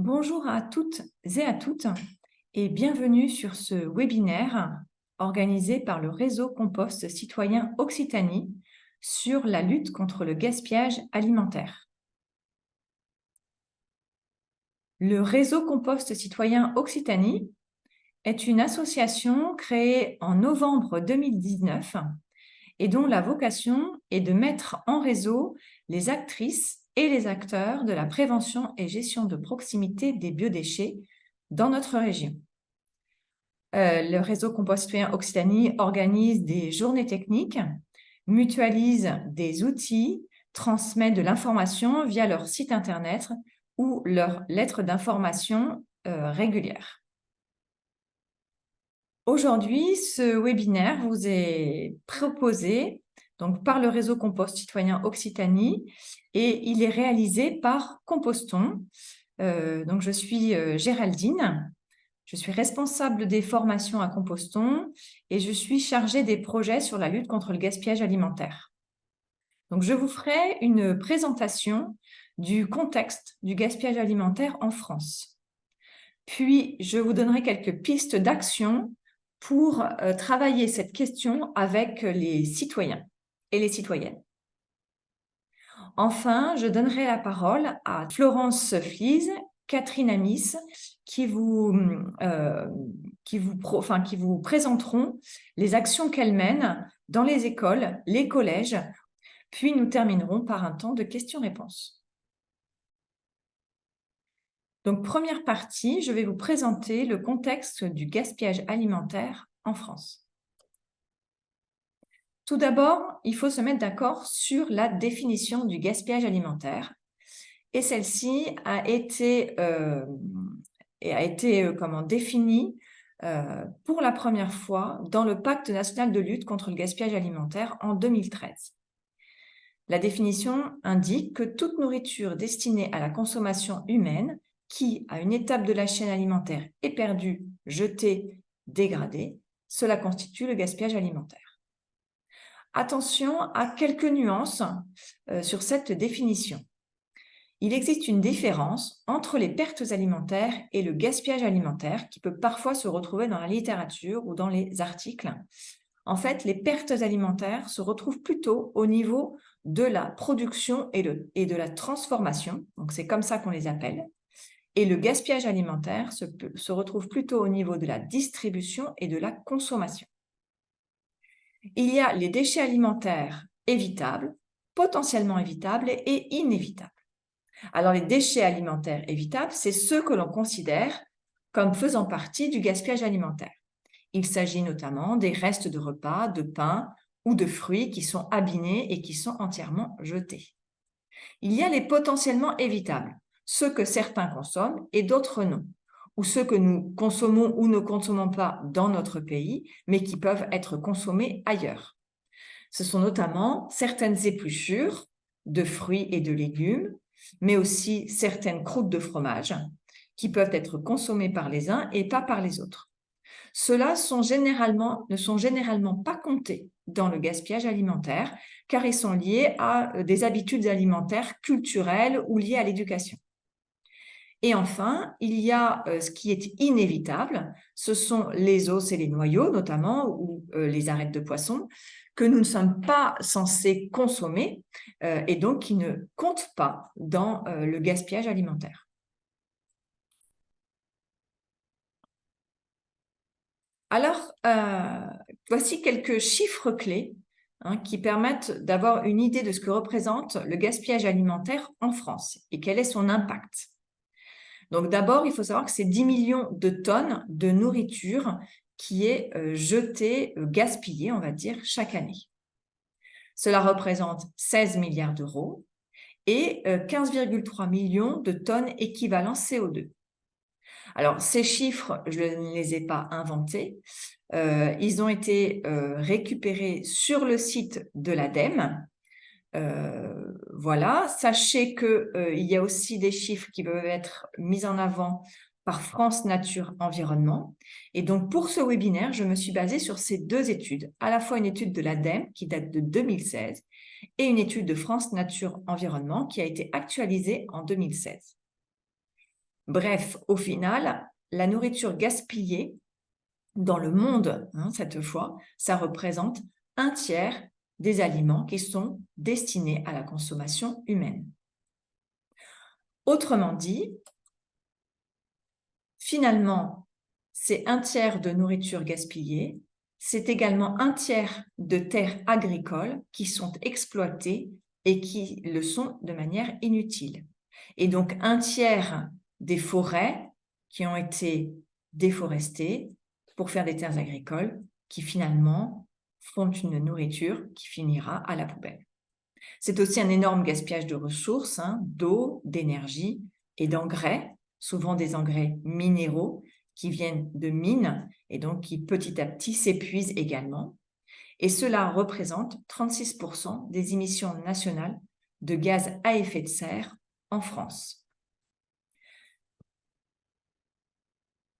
Bonjour à toutes et à toutes et bienvenue sur ce webinaire organisé par le réseau Compost Citoyen Occitanie sur la lutte contre le gaspillage alimentaire. Le réseau Compost Citoyen Occitanie est une association créée en novembre 2019 et dont la vocation est de mettre en réseau les actrices et les acteurs de la prévention et gestion de proximité des biodéchets dans notre région. Le réseau Compost Citoyen Occitanie organise des journées techniques, mutualise des outils, transmet de l'information via leur site internet ou leur lettre d'information régulière. Aujourd'hui, ce webinaire vous est proposé donc, par le réseau Compost Citoyen Occitanie et il est réalisé par Composton. Donc, je suis Géraldine. Je suis responsable des formations à Composton et je suis chargée des projets sur la lutte contre le gaspillage alimentaire. Donc, je vous ferai une présentation du contexte du gaspillage alimentaire en France. Puis, je vous donnerai quelques pistes d'action pour travailler cette question avec les citoyens et les citoyennes. Enfin, je donnerai la parole à Florence Flies, Catherine Amis, qui vous présenteront les actions qu'elles mènent dans les écoles, les collèges, puis nous terminerons par un temps de questions-réponses. Donc, première partie, je vais vous présenter le contexte du gaspillage alimentaire en France. Tout d'abord, il faut se mettre d'accord sur la définition du gaspillage alimentaire. Et celle-ci a été définie pour la première fois dans le Pacte national de lutte contre le gaspillage alimentaire en 2013. La définition indique que toute nourriture destinée à la consommation humaine qui, à une étape de la chaîne alimentaire, est perdue, jetée, dégradée, cela constitue le gaspillage alimentaire. Attention à quelques nuances sur cette définition. Il existe une différence entre les pertes alimentaires et le gaspillage alimentaire qui peut parfois se retrouver dans la littérature ou dans les articles. En fait, les pertes alimentaires se retrouvent plutôt au niveau de la production et de la transformation, donc c'est comme ça qu'on les appelle, et le gaspillage alimentaire se retrouve plutôt au niveau de la distribution et de la consommation. Il y a les déchets alimentaires évitables, potentiellement évitables et inévitables. Alors, les déchets alimentaires évitables, c'est ceux que l'on considère comme faisant partie du gaspillage alimentaire. Il s'agit notamment des restes de repas, de pain ou de fruits qui sont abîmés et qui sont entièrement jetés. Il y a les potentiellement évitables, ceux que certains consomment et d'autres non, ou ceux que nous consommons ou ne consommons pas dans notre pays, mais qui peuvent être consommés ailleurs. Ce sont notamment certaines épluchures de fruits et de légumes, mais aussi certaines croûtes de fromage qui peuvent être consommées par les uns et pas par les autres. Ceux-là ne sont généralement pas comptés dans le gaspillage alimentaire car ils sont liés à des habitudes alimentaires culturelles ou liées à l'éducation. Et enfin, il y a ce qui est inévitable, ce sont les os et les noyaux notamment, ou les arêtes de poisson, que nous ne sommes pas censés consommer et donc qui ne comptent pas dans le gaspillage alimentaire. Alors, voici quelques chiffres clés qui permettent d'avoir une idée de ce que représente le gaspillage alimentaire en France et quel est son impact. Donc d'abord, il faut savoir que c'est 10 millions de tonnes de nourriture qui est jetée, gaspillée, on va dire, chaque année. Cela représente 16 milliards d'euros et 15,3 millions de tonnes équivalent CO2. Alors, ces chiffres, je ne les ai pas inventés. Ils ont été récupérés sur le site de l'ADEME. Voilà, sachez qu'il y a aussi des chiffres qui peuvent être mis en avant par France Nature Environnement. Et donc, pour ce webinaire, je me suis basée sur ces deux études, à la fois une étude de l'ADEME qui date de 2016 et une étude de France Nature Environnement qui a été actualisée en 2016. Bref, au final, la nourriture gaspillée dans le monde, cette fois, ça représente un tiers des aliments qui sont destinés à la consommation humaine. Autrement dit, finalement, c'est un tiers de nourriture gaspillée, c'est également un tiers de terres agricoles qui sont exploitées et qui le sont de manière inutile. Et donc, un tiers des forêts qui ont été déforestées pour faire des terres agricoles qui finalement font une nourriture qui finira à la poubelle. C'est aussi un énorme gaspillage de ressources, d'eau, d'énergie et d'engrais, souvent des engrais minéraux qui viennent de mines et donc qui petit à petit s'épuisent également. Et cela représente 36% des émissions nationales de gaz à effet de serre en France.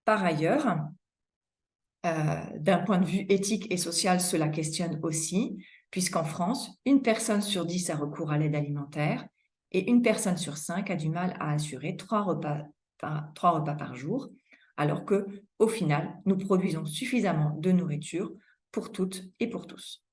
Par ailleurs, d'un point de vue éthique et social, cela questionne aussi, puisqu'en France, une personne sur 10 a recours à l'aide alimentaire et une personne sur 5 a du mal à assurer 3 repas par jour, alors qu'au final, nous produisons suffisamment de nourriture pour toutes et pour tous.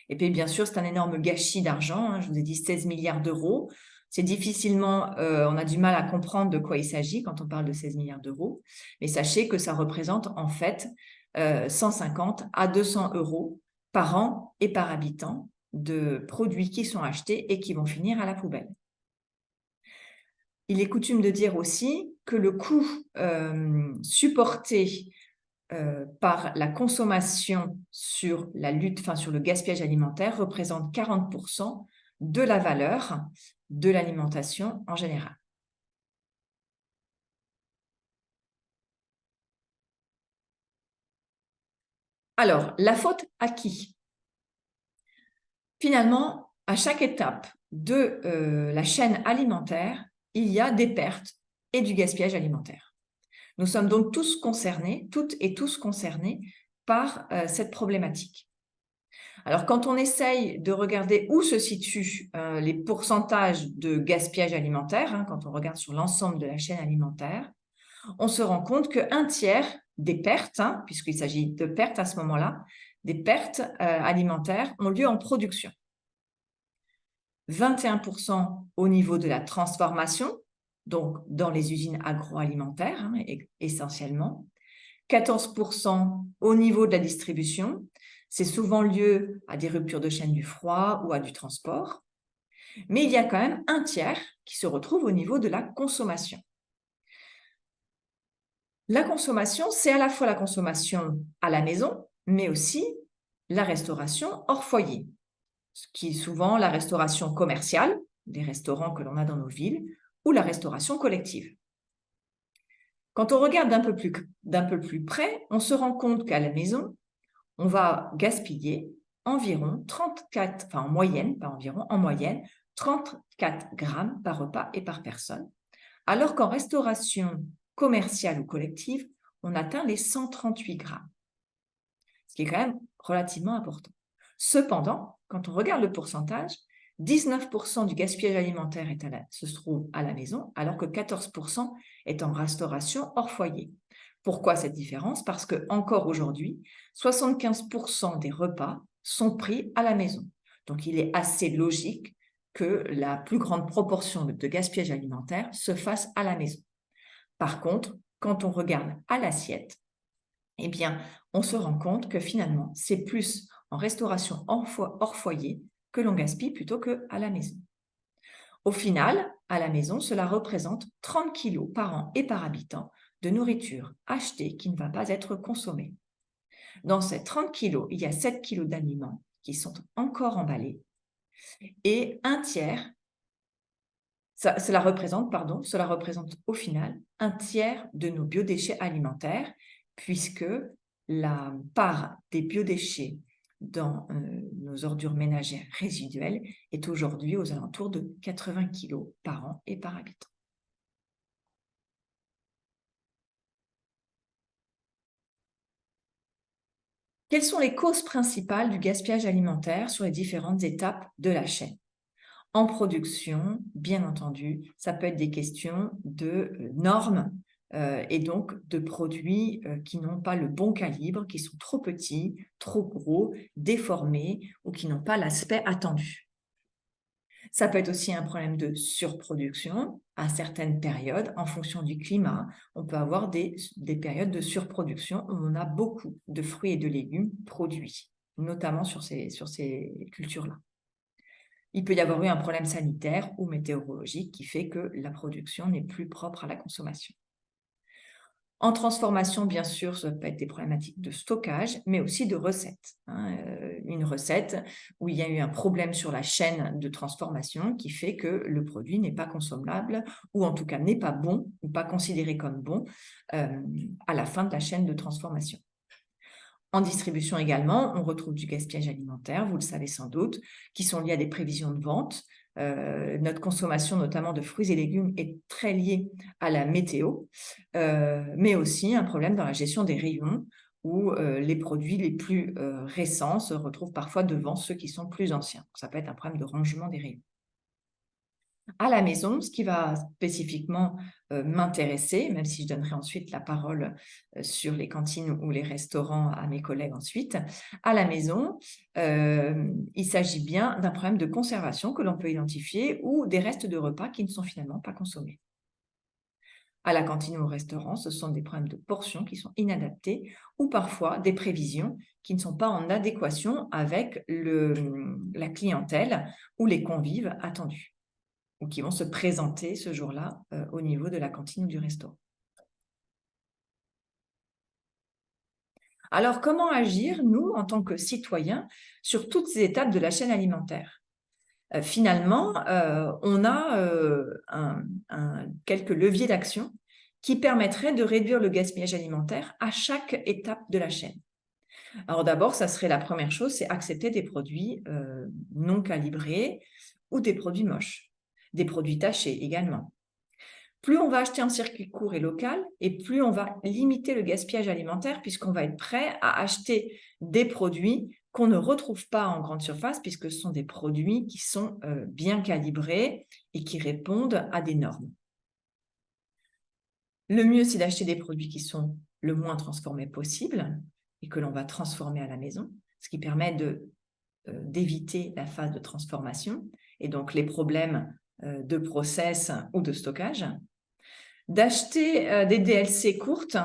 Et puis, bien sûr, c'est un énorme gâchis d'argent. Je vous ai dit 16 milliards d'euros. C'est difficilement, on a du mal à comprendre de quoi il s'agit quand on parle de 16 milliards d'euros. Mais sachez que ça représente en fait 150 à 200 euros par an et par habitant de produits qui sont achetés et qui vont finir à la poubelle. Il est coutume de dire aussi que le coût supporté par la consommation sur la lutte, sur le gaspillage alimentaire représente 40% de la valeur de l'alimentation en général. Alors, la faute à qui? Finalement, à chaque étape de la chaîne alimentaire, il y a des pertes et du gaspillage alimentaire. Nous sommes donc tous concernés, toutes et tous concernés par cette problématique. Alors, quand on essaye de regarder où se situent les pourcentages de gaspillage alimentaire, quand on regarde sur l'ensemble de la chaîne alimentaire, on se rend compte qu'un tiers des pertes, puisqu'il s'agit de pertes à ce moment-là, des pertes alimentaires ont lieu en production. 21% au niveau de la transformation, donc dans les usines agroalimentaires essentiellement, 14% au niveau de la distribution, c'est souvent lieu à des ruptures de chaîne du froid ou à du transport, mais il y a quand même un tiers qui se retrouve au niveau de la consommation. La consommation, c'est à la fois la consommation à la maison, mais aussi la restauration hors foyer, ce qui est souvent la restauration commerciale, des restaurants que l'on a dans nos villes, ou la restauration collective. Quand on regarde d'un peu plus près, on se rend compte qu'à la maison, on va gaspiller environ 34, en moyenne, pas environ, en moyenne, 34 grammes par repas et par personne, alors qu'en restauration commerciale ou collective, on atteint les 138 grammes, ce qui est quand même relativement important. Cependant, quand on regarde le pourcentage, 19% du gaspillage alimentaire se trouve à la maison, alors que 14% est en restauration hors foyer. Pourquoi cette différence? Parce que encore aujourd'hui, 75% des repas sont pris à la maison. Donc, il est assez logique que la plus grande proportion de gaspillage alimentaire se fasse à la maison. Par contre, quand on regarde à l'assiette, eh bien, on se rend compte que finalement, c'est plus en restauration hors foyer que l'on gaspille plutôt qu'à la maison. Au final, à la maison, cela représente 30 kg par an et par habitant de nourriture achetée qui ne va pas être consommée. Dans ces 30 kg, il y a 7 kg d'aliments qui sont encore emballés et un tiers, cela représente au final un tiers de nos biodéchets alimentaires, puisque la part des biodéchets dans nos ordures ménagères résiduelles est aujourd'hui aux alentours de 80 kg par an et par habitant. Quelles sont les causes principales du gaspillage alimentaire sur les différentes étapes de la chaîne? En production, bien entendu, ça peut être des questions de normes et donc de produits qui n'ont pas le bon calibre, qui sont trop petits, trop gros, déformés ou qui n'ont pas l'aspect attendu. Ça peut être aussi un problème de surproduction à certaines périodes en fonction du climat. On peut avoir des périodes de surproduction où on a beaucoup de fruits et de légumes produits, notamment sur ces cultures-là. Il peut y avoir eu un problème sanitaire ou météorologique qui fait que la production n'est plus propre à la consommation. En transformation, bien sûr, ça peut être des problématiques de stockage, mais aussi de recettes. Une recette où il y a eu un problème sur la chaîne de transformation qui fait que le produit n'est pas consommable ou en tout cas n'est pas bon ou pas considéré comme bon à la fin de la chaîne de transformation. En distribution également, on retrouve du gaspillage alimentaire, vous le savez sans doute, qui sont liés à des prévisions de vente. Notre consommation, notamment de fruits et légumes, est très liée à la météo, mais aussi un problème dans la gestion des rayons, où les produits les plus récents se retrouvent parfois devant ceux qui sont plus anciens. Donc, ça peut être un problème de rangement des rayons. À la maison, ce qui va spécifiquement m'intéresser, même si je donnerai ensuite la parole sur les cantines ou les restaurants à mes collègues ensuite, à la maison, il s'agit bien d'un problème de conservation que l'on peut identifier ou des restes de repas qui ne sont finalement pas consommés. À la cantine ou au restaurant, ce sont des problèmes de portions qui sont inadaptées ou parfois des prévisions qui ne sont pas en adéquation avec la clientèle ou les convives attendus, ou qui vont se présenter ce jour-là au niveau de la cantine ou du restaurant. Alors, comment agir, nous, en tant que citoyens, sur toutes ces étapes de la chaîne alimentaire? Finalement, on a quelques leviers d'action qui permettraient de réduire le gaspillage alimentaire à chaque étape de la chaîne. Alors d'abord, ça serait la première chose, c'est accepter des produits non calibrés ou des produits moches, des produits tachés également. Plus on va acheter en circuit court et local, et plus on va limiter le gaspillage alimentaire, puisqu'on va être prêt à acheter des produits qu'on ne retrouve pas en grande surface, puisque ce sont des produits qui sont bien calibrés et qui répondent à des normes. Le mieux, c'est d'acheter des produits qui sont le moins transformés possible et que l'on va transformer à la maison, ce qui permet d'éviter la phase de transformation et donc les problèmes de process ou de stockage. D'acheter des DLC courtes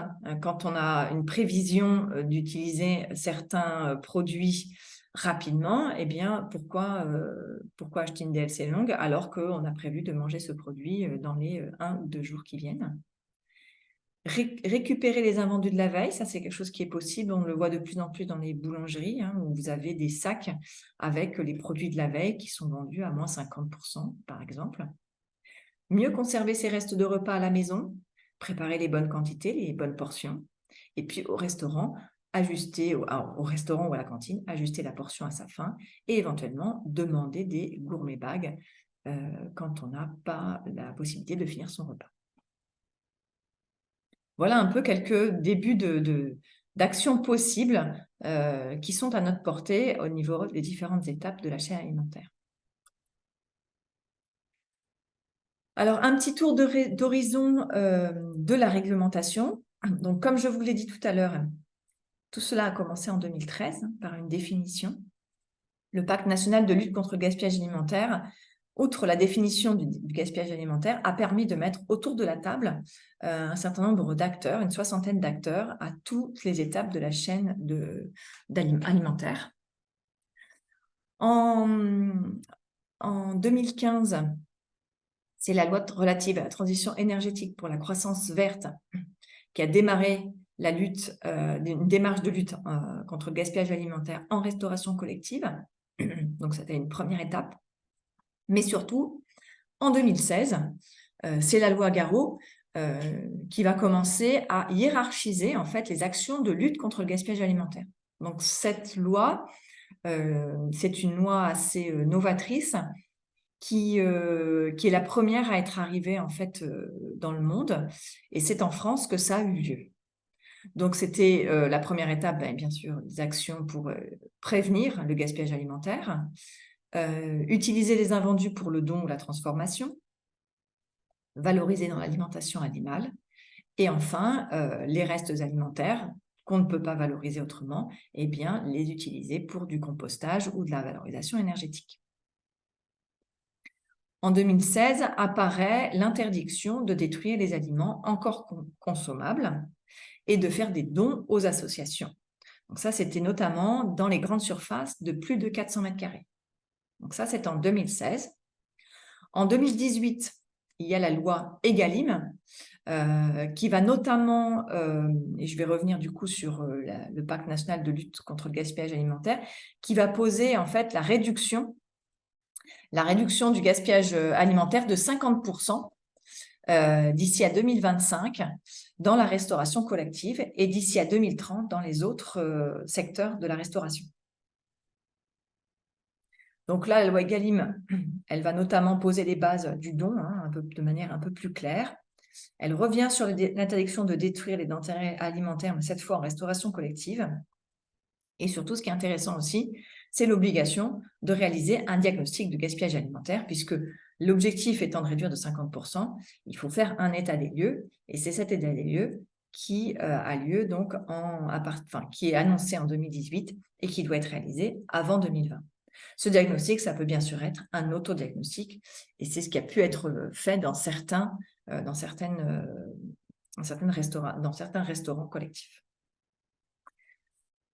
quand on a une prévision d'utiliser certains produits rapidement, eh bien, pourquoi acheter une DLC longue alors qu'on a prévu de manger ce produit dans les 1 ou 2 jours qui viennent? Récupérer les invendus de la veille, ça c'est quelque chose qui est possible, on le voit de plus en plus dans les boulangeries, où vous avez des sacs avec les produits de la veille qui sont vendus à moins 50%, par exemple. Mieux conserver ses restes de repas à la maison, préparer les bonnes quantités, les bonnes portions. Et puis au restaurant, au restaurant ou à la cantine, ajuster la portion à sa faim et éventuellement demander des gourmet bags quand on n'a pas la possibilité de finir son repas. Voilà un peu quelques débuts d'actions possibles qui sont à notre portée au niveau des différentes étapes de la chaîne alimentaire. Alors, un petit tour d'horizon de la réglementation. Donc, comme je vous l'ai dit tout à l'heure, tout cela a commencé en 2013 par une définition. Le Pacte national de lutte contre le gaspillage alimentaire, outre la définition du gaspillage alimentaire, a permis de mettre autour de la table un certain nombre d'acteurs, une soixantaine d'acteurs, à toutes les étapes de la chaîne alimentaire. En 2015, c'est la loi relative à la transition énergétique pour la croissance verte qui a démarré une démarche de lutte contre le gaspillage alimentaire en restauration collective. Donc, c'était une première étape. Mais surtout, en 2016, c'est la loi Garot qui va commencer à hiérarchiser en fait les actions de lutte contre le gaspillage alimentaire. Donc, cette loi, c'est une loi assez novatrice qui est la première à être arrivée en fait dans le monde, et c'est en France que ça a eu lieu. Donc c'était la première étape, bien sûr, des actions pour prévenir le gaspillage alimentaire, utiliser les invendus pour le don ou la transformation, valoriser dans l'alimentation animale, et enfin, les restes alimentaires qu'on ne peut pas valoriser autrement, eh bien, les utiliser pour du compostage ou de la valorisation énergétique. En 2016, apparaît l'interdiction de détruire les aliments encore consommables et de faire des dons aux associations. Donc ça, c'était notamment dans les grandes surfaces de plus de 400 mètres carrés. Donc ça, c'est en 2016. En 2018, il y a la loi Egalim, qui va notamment, et je vais revenir du coup sur le pacte national de lutte contre le gaspillage alimentaire, qui va poser en fait la réduction du gaspillage alimentaire de 50% d'ici à 2025 dans la restauration collective et d'ici à 2030 dans les autres secteurs de la restauration. Donc là, la loi Egalim, elle va notamment poser les bases du don de manière un peu plus claire. Elle revient sur l'interdiction de détruire les denrées alimentaires, mais cette fois en restauration collective. Et surtout, ce qui est intéressant aussi, c'est l'obligation de réaliser un diagnostic de gaspillage alimentaire, puisque l'objectif étant de réduire de 50%, il faut faire un état des lieux. Et c'est cet état des lieux qui a lieu donc qui est annoncé en 2018 et qui doit être réalisé avant 2020. Ce diagnostic, ça peut bien sûr être un autodiagnostic, et c'est ce qui a pu être fait dans certains restaurants collectifs.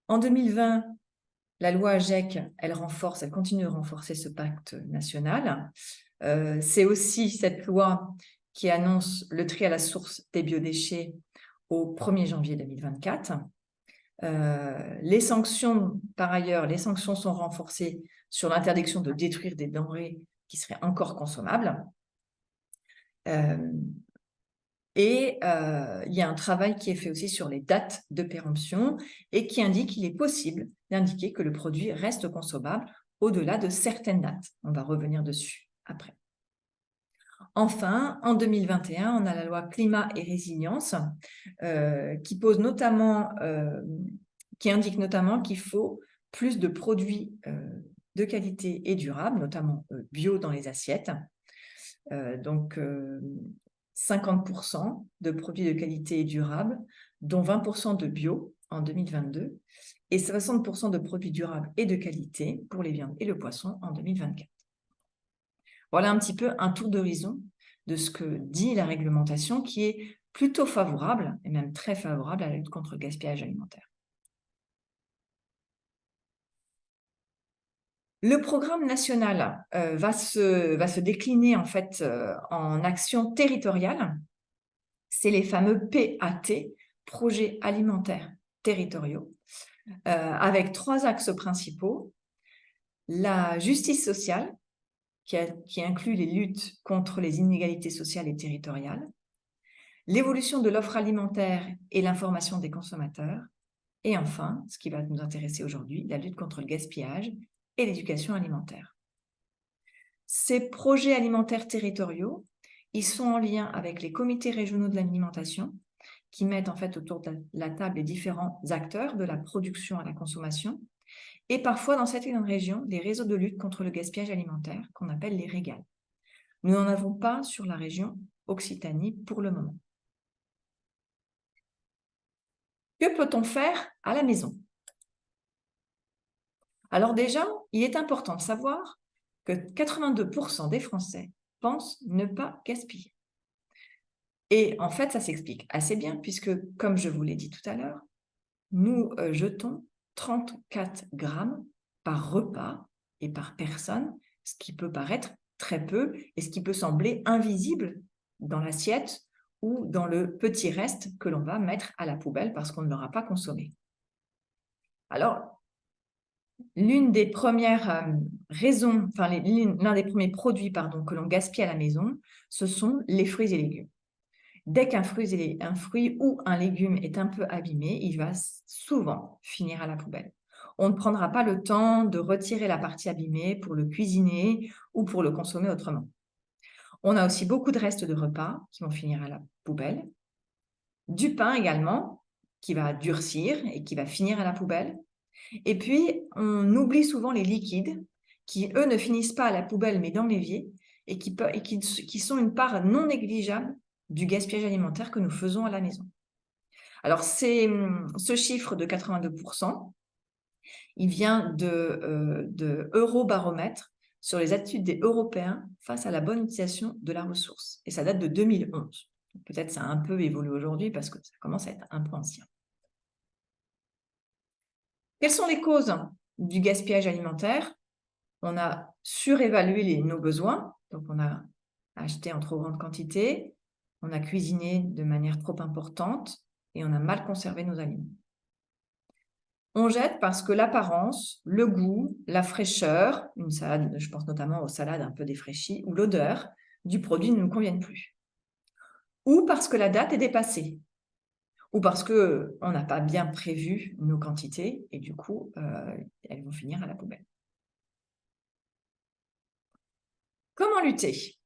En 2020, la loi AGEC, elle continue de renforcer ce pacte national. C'est aussi cette loi qui annonce le tri à la source des biodéchets au 1er janvier 2024. Les sanctions, par ailleurs, les sanctions sont renforcées sur l'interdiction de détruire des denrées qui seraient encore consommables. Et il y a un travail qui est fait aussi sur les dates de péremption et qui indique qu'il est possible d'indiquer que le produit reste consommable au-delà de certaines dates. On va revenir dessus après. Enfin, en 2021, on a la loi Climat et Résilience qui indique notamment qu'il faut plus de produits de qualité et durables, notamment bio dans les assiettes. 50% de produits de qualité et durables, dont 20% de bio en 2022 et 60% de produits durables et de qualité pour les viandes et le poisson en 2024. Voilà un petit peu un tour d'horizon de ce que dit la réglementation qui est plutôt favorable et même très favorable à la lutte contre le gaspillage alimentaire. Le programme national va se décliner en fait en actions territoriales. C'est les fameux PAT, projets alimentaires territoriaux, avec 3 axes principaux. La justice sociale, qui inclut les luttes contre les inégalités sociales et territoriales, l'évolution de l'offre alimentaire et l'information des consommateurs, et enfin, ce qui va nous intéresser aujourd'hui, la lutte contre le gaspillage et l'éducation alimentaire. Ces projets alimentaires territoriaux, ils sont en lien avec les comités régionaux de l'alimentation qui mettent en fait autour de la table les différents acteurs de la production à la consommation et parfois dans certaines régions, des réseaux de lutte contre le gaspillage alimentaire qu'on appelle les REGAL. Nous n'en avons pas sur la région Occitanie pour le moment. Que peut-on faire à la maison? Alors déjà, il est important de savoir que 82% des Français pensent ne pas gaspiller. Et en fait, ça s'explique assez bien puisque, comme je vous l'ai dit tout à l'heure, nous jetons 34 grammes par repas et par personne, ce qui peut paraître très peu et ce qui peut sembler invisible dans l'assiette ou dans le petit reste que l'on va mettre à la poubelle parce qu'on ne l'aura pas consommé. Alors, l'une des premières raisons, enfin l'un des premiers produits que l'on gaspille à la maison, ce sont les fruits et légumes. Dès qu'un fruit ou un légume est un peu abîmé, il va souvent finir à la poubelle. On ne prendra pas le temps de retirer la partie abîmée pour le cuisiner ou pour le consommer autrement. On a aussi beaucoup de restes de repas qui vont finir à la poubelle. Du pain également, qui va durcir et qui va finir à la poubelle. Et puis, on oublie souvent les liquides qui, eux, ne finissent pas à la poubelle, mais dans l'évier, et qui sont une part non négligeable du gaspillage alimentaire que nous faisons à la maison. Alors, ce chiffre de 82%, il vient de Eurobaromètre sur les attitudes des Européens face à la bonne utilisation de la ressource. Et ça date de 2011. Peut-être ça a un peu évolué aujourd'hui parce que ça commence à être un peu ancien. Quelles sont les causes du gaspillage alimentaire? On a surévalué nos besoins, donc on a acheté en trop grande quantité, on a cuisiné de manière trop importante et on a mal conservé nos aliments. On jette parce que l'apparence, le goût, la fraîcheur, une salade, je pense notamment aux salades un peu défraîchies, ou l'odeur du produit ne nous conviennent plus. Ou parce que la date est dépassée. Ou parce qu'on n'a pas bien prévu nos quantités et du coup, elles vont finir à la poubelle. Comment lutter?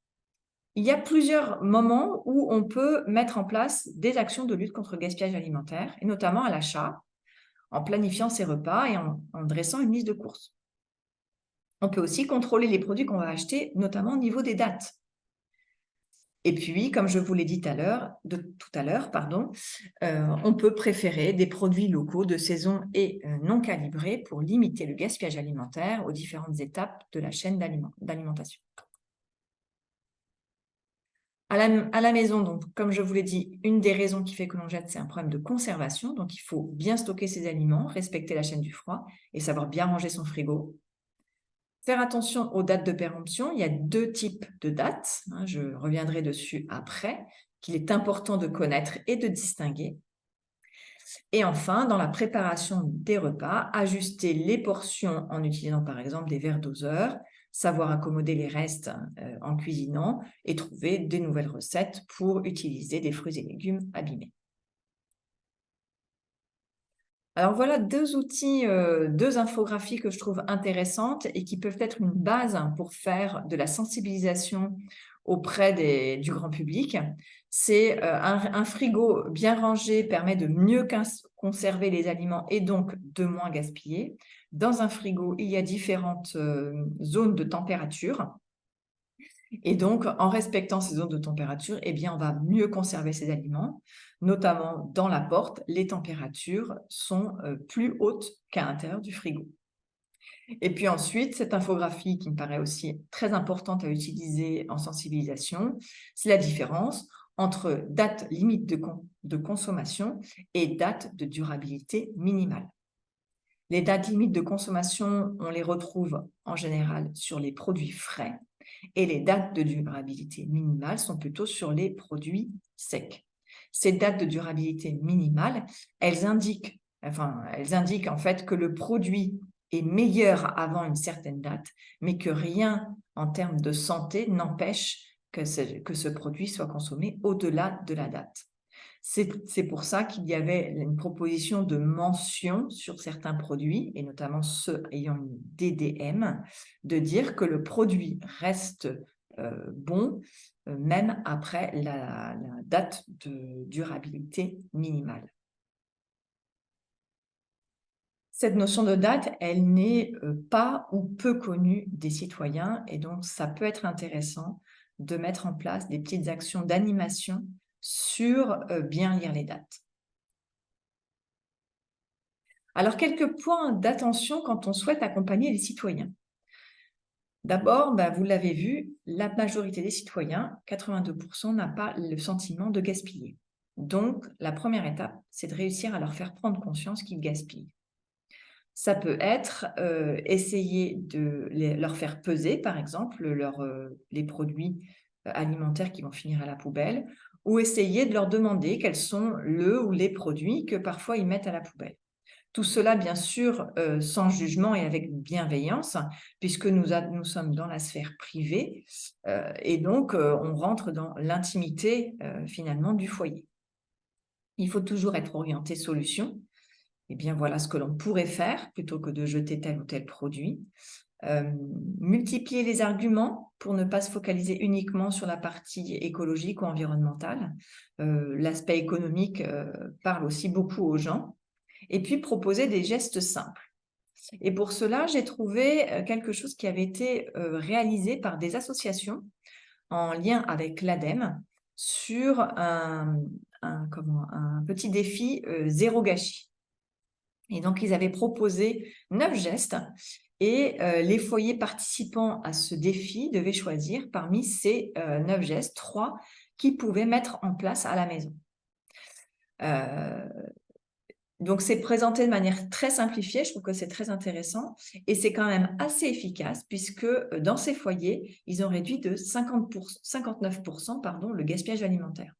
Il y a plusieurs moments où on peut mettre en place des actions de lutte contre le gaspillage alimentaire, et notamment à l'achat, en planifiant ses repas et en dressant une liste de courses. On peut aussi contrôler les produits qu'on va acheter, notamment au niveau des dates. Et puis, comme je vous l'ai dit tout à l'heure, on peut préférer des produits locaux de saison et non calibrés pour limiter le gaspillage alimentaire aux différentes étapes de la chaîne d'alimentation. À la maison, donc, comme je vous l'ai dit, une des raisons qui fait que l'on jette, c'est un problème de conservation. Donc, il faut bien stocker ses aliments, respecter la chaîne du froid et savoir bien ranger son frigo. Faire attention aux dates de péremption. Il y a 2 types de dates, je reviendrai dessus après, qu'il est important de connaître et de distinguer. Et enfin, dans la préparation des repas, ajuster les portions en utilisant par exemple des verres doseurs, savoir accommoder les restes en cuisinant et trouver des nouvelles recettes pour utiliser des fruits et légumes abîmés. Alors voilà 2 outils, 2 infographies que je trouve intéressantes et qui peuvent être une base pour faire de la sensibilisation auprès du grand public. C'est un frigo bien rangé permet de mieux conserver les aliments et donc de moins gaspiller. Dans un frigo, il y a différentes zones de température. Et donc, en respectant ces zones de température, eh bien, on va mieux conserver ces aliments, notamment dans la porte, les températures sont plus hautes qu'à l'intérieur du frigo. Et puis ensuite, cette infographie qui me paraît aussi très importante à utiliser en sensibilisation, c'est la différence entre date limite de consommation et date de durabilité minimale. Les dates limites de consommation, on les retrouve en général sur les produits frais et les dates de durabilité minimale sont plutôt sur les produits secs. Ces dates de durabilité minimale, elles indiquent en fait que le produit est meilleur avant une certaine date, mais que rien en termes de santé n'empêche que ce produit soit consommé au-delà de la date. C'est pour ça qu'il y avait une proposition de mention sur certains produits, et notamment ceux ayant une DDM, de dire que le produit reste bon, même après la date de durabilité minimale. Cette notion de date, elle n'est pas ou peu connue des citoyens, et donc ça peut être intéressant de mettre en place des petites actions d'animation sur bien lire les dates. Alors, quelques points d'attention quand on souhaite accompagner les citoyens. D'abord, vous l'avez vu, la majorité des citoyens, 82%, n'a pas le sentiment de gaspiller. Donc, la première étape, c'est de réussir à leur faire prendre conscience qu'ils gaspillent. Ça peut être essayer de leur faire peser, par exemple, les produits alimentaires qui vont finir à la poubelle, ou essayer de leur demander quels sont le ou les produits que parfois ils mettent à la poubelle. Tout cela, bien sûr, sans jugement et avec bienveillance, puisque nous sommes dans la sphère privée et donc on rentre dans l'intimité finalement du foyer. Il faut toujours être orienté solution. Eh bien, voilà ce que l'on pourrait faire plutôt que de jeter tel ou tel produit. Multiplier les arguments pour ne pas se focaliser uniquement sur la partie écologique ou environnementale. L'aspect économique parle aussi beaucoup aux gens. Et puis, proposer des gestes simples. Et pour cela, j'ai trouvé quelque chose qui avait été réalisé par des associations en lien avec l'ADEME sur un petit défi zéro gâchis. Et donc, ils avaient proposé 9 gestes et les foyers participants à ce défi devaient choisir parmi ces 9 gestes 3 qu'ils pouvaient mettre en place à la maison. Donc, c'est présenté de manière très simplifiée, je trouve que c'est très intéressant et c'est quand même assez efficace puisque dans ces foyers, ils ont réduit de 59% le gaspillage alimentaire.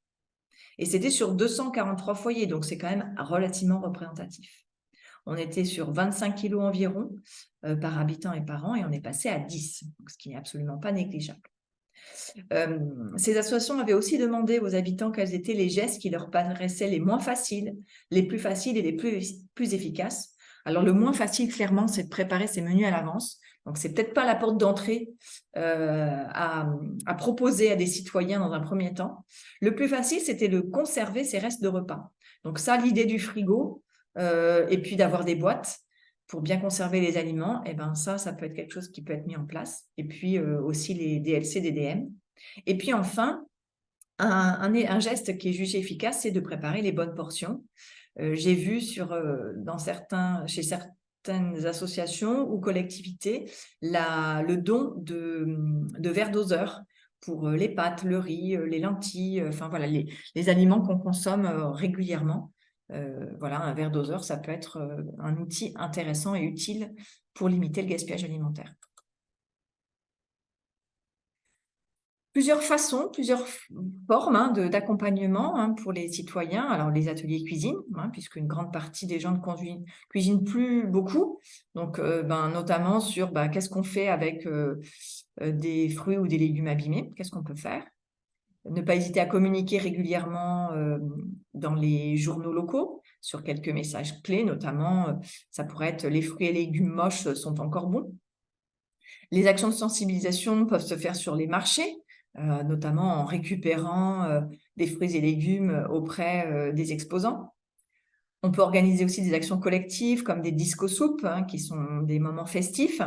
Et c'était sur 243 foyers, donc c'est quand même relativement représentatif. On était sur 25 kilos environ par habitant et par an et on est passé à 10, donc ce qui n'est absolument pas négligeable. Ces associations avaient aussi demandé aux habitants quels étaient les gestes qui leur paraissaient les moins faciles, les plus faciles et les plus efficaces. Alors, le moins facile, clairement, c'est de préparer ses menus à l'avance. Donc, c'est peut-être pas la porte d'entrée à proposer à des citoyens dans un premier temps. Le plus facile, c'était de conserver ses restes de repas. Donc, ça, l'idée du frigo et puis d'avoir des boîtes pour bien conserver les aliments, et ben ça peut être quelque chose qui peut être mis en place. Et puis aussi les DLC, DDM. Et puis enfin, un geste qui est jugé efficace, c'est de préparer les bonnes portions. J'ai vu chez certaines associations ou collectivités le don de verres doseurs pour les pâtes, le riz, les lentilles, enfin voilà, les aliments qu'on consomme régulièrement. Voilà, un verre doseur, ça peut être un outil intéressant et utile pour limiter le gaspillage alimentaire. Plusieurs façons, plusieurs formes d'accompagnement pour les citoyens. Alors, les ateliers cuisine, puisqu'une grande partie des gens ne cuisinent plus beaucoup. Donc, notamment sur qu'est-ce qu'on fait avec des fruits ou des légumes abîmés, qu'est-ce qu'on peut faire. Ne pas hésiter à communiquer régulièrement dans les journaux locaux sur quelques messages clés, notamment, ça pourrait être les fruits et légumes moches sont encore bons. Les actions de sensibilisation peuvent se faire sur les marchés, notamment en récupérant des fruits et légumes auprès des exposants. On peut organiser aussi des actions collectives comme des disco-soupes, qui sont des moments festifs,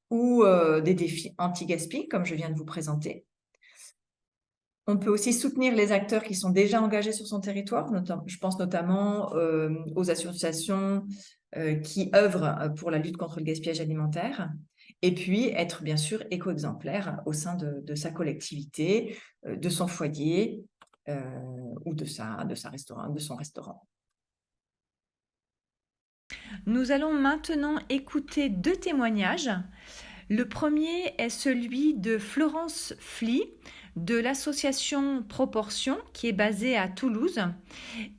ou des défis anti-gaspi, comme je viens de vous présenter. On peut aussi soutenir les acteurs qui sont déjà engagés sur son territoire. Je pense notamment aux associations qui œuvrent pour la lutte contre le gaspillage alimentaire. Et puis, être bien sûr éco-exemplaire au sein de sa collectivité, de son foyer ou de son restaurant. Nous allons maintenant écouter 2 témoignages. Le premier est celui de Florence Fly, de l'association Proportion, qui est basée à Toulouse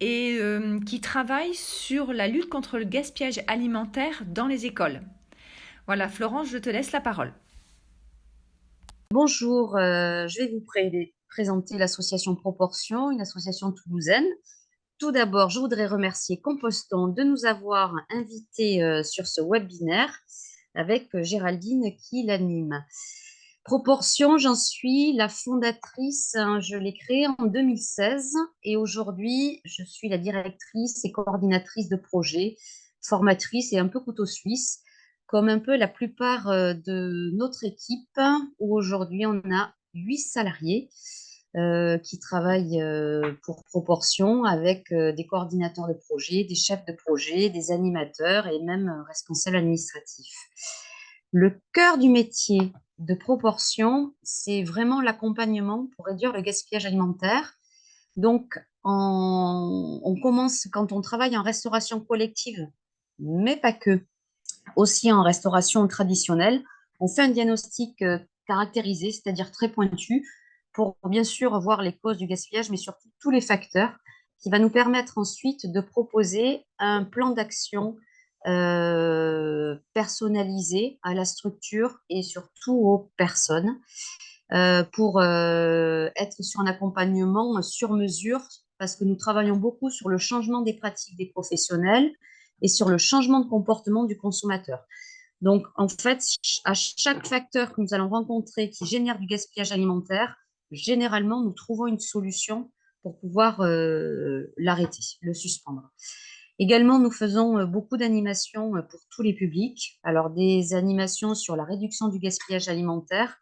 et qui travaille sur la lutte contre le gaspillage alimentaire dans les écoles. Voilà, Florence, je te laisse la parole. Bonjour, je vais vous présenter l'association Proportion, une association toulousaine. Tout d'abord, je voudrais remercier Composton de nous avoir invités sur ce webinaire avec Géraldine qui l'anime. Proportion, j'en suis la fondatrice, je l'ai créée en 2016 et aujourd'hui, je suis la directrice et coordinatrice de projet, formatrice et un peu couteau suisse, comme un peu la plupart de notre équipe, où aujourd'hui on a 8 salariés qui travaillent pour Proportion avec des coordinateurs de projet, des chefs de projet, des animateurs et même responsables administratifs. Le cœur du métier de Proportion, c'est vraiment l'accompagnement pour réduire le gaspillage alimentaire. Donc, on commence quand on travaille en restauration collective, mais pas que, aussi en restauration traditionnelle. On fait un diagnostic caractérisé, c'est-à-dire très pointu, pour bien sûr voir les causes du gaspillage, mais surtout tous les facteurs, qui va nous permettre ensuite de proposer un plan d'action personnalisé à la structure et surtout aux personnes pour être sur un accompagnement sur mesure parce que nous travaillons beaucoup sur le changement des pratiques des professionnels et sur le changement de comportement du consommateur. Donc, en fait, à chaque facteur que nous allons rencontrer qui génère du gaspillage alimentaire, généralement, nous trouvons une solution pour pouvoir l'arrêter, le suspendre. Également, nous faisons beaucoup d'animations pour tous les publics. Alors, des animations sur la réduction du gaspillage alimentaire,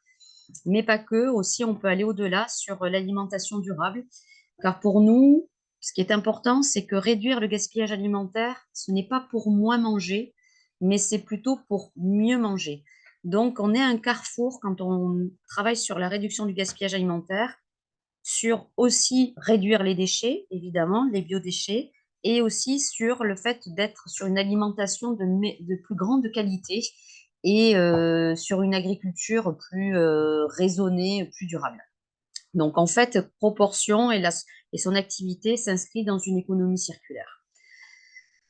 mais pas que. Aussi, on peut aller au-delà sur l'alimentation durable. Car pour nous, ce qui est important, c'est que réduire le gaspillage alimentaire, ce n'est pas pour moins manger, mais c'est plutôt pour mieux manger. Donc, on est à un carrefour quand on travaille sur la réduction du gaspillage alimentaire, sur aussi réduire les déchets, évidemment, les biodéchets, et aussi sur le fait d'être sur une alimentation de plus grande qualité et sur une agriculture plus raisonnée, plus durable. Donc, en fait, Proportion et son activité s'inscrit dans une économie circulaire.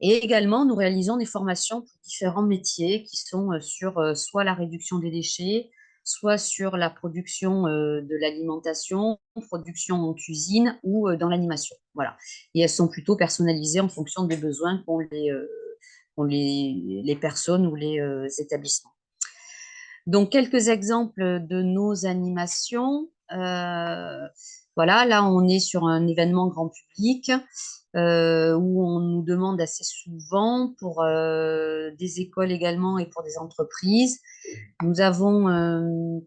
Et également, nous réalisons des formations pour différents métiers qui sont sur soit la réduction des déchets, soit sur la production de l'alimentation, production en cuisine ou dans l'animation. Voilà. Et elles sont plutôt personnalisées en fonction des besoins qu'ont les personnes ou les établissements. Donc, quelques exemples de nos animations. Voilà, là, on est sur un événement grand public où on nous demande assez souvent pour des écoles également et pour des entreprises. Nous avons,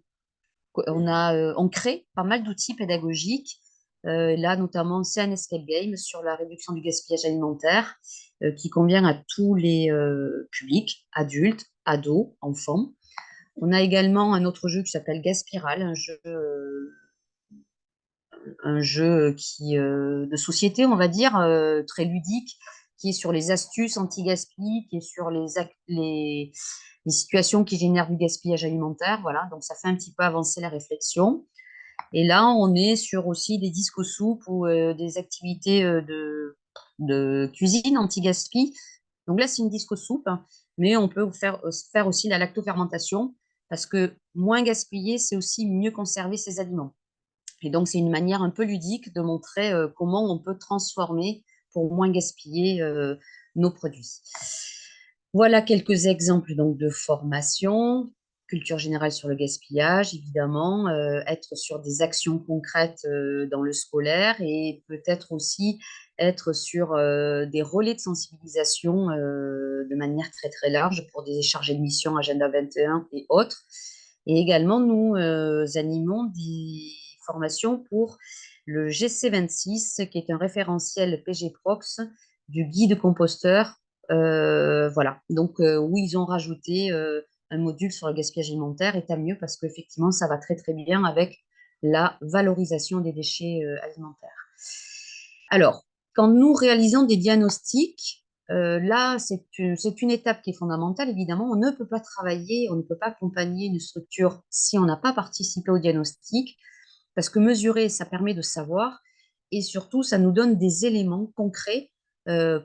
on crée pas mal d'outils pédagogiques. Là, notamment, c'est un escape game sur la réduction du gaspillage alimentaire qui convient à tous les publics, adultes, ados, enfants. On a également un autre jeu qui s'appelle Gaspiral, un jeu de société, on va dire, très ludique, qui est sur les astuces anti-gaspi, qui est sur les situations qui génèrent du gaspillage alimentaire. Voilà, donc ça fait un petit peu avancer la réflexion. Et là, on est sur aussi des disques soupes ou des activités de cuisine anti-gaspi. Donc là, c'est une disque soupe, hein, mais on peut faire aussi la lactofermentation parce que moins gaspiller, c'est aussi mieux conserver ses aliments. Et donc, c'est une manière un peu ludique de montrer comment on peut transformer pour moins gaspiller nos produits. Voilà quelques exemples donc, de formation, culture générale sur le gaspillage, évidemment, être sur des actions concrètes dans le scolaire et peut-être aussi être sur des relais de sensibilisation de manière très très large pour des chargés de mission, Agenda 21 et autres. Et également, nous animons des formations pour le GC26, qui est un référentiel PG Prox du guide composteur. Voilà, donc où ils ont rajouté un module sur le gaspillage alimentaire, et tant mieux parce qu'effectivement, ça va très très bien avec la valorisation des déchets alimentaires. Alors, quand nous réalisons des diagnostics, là, c'est une étape qui est fondamentale. Évidemment, on ne peut pas travailler, on ne peut pas accompagner une structure si on n'a pas participé au diagnostic, parce que mesurer, ça permet de savoir, et surtout, ça nous donne des éléments concrets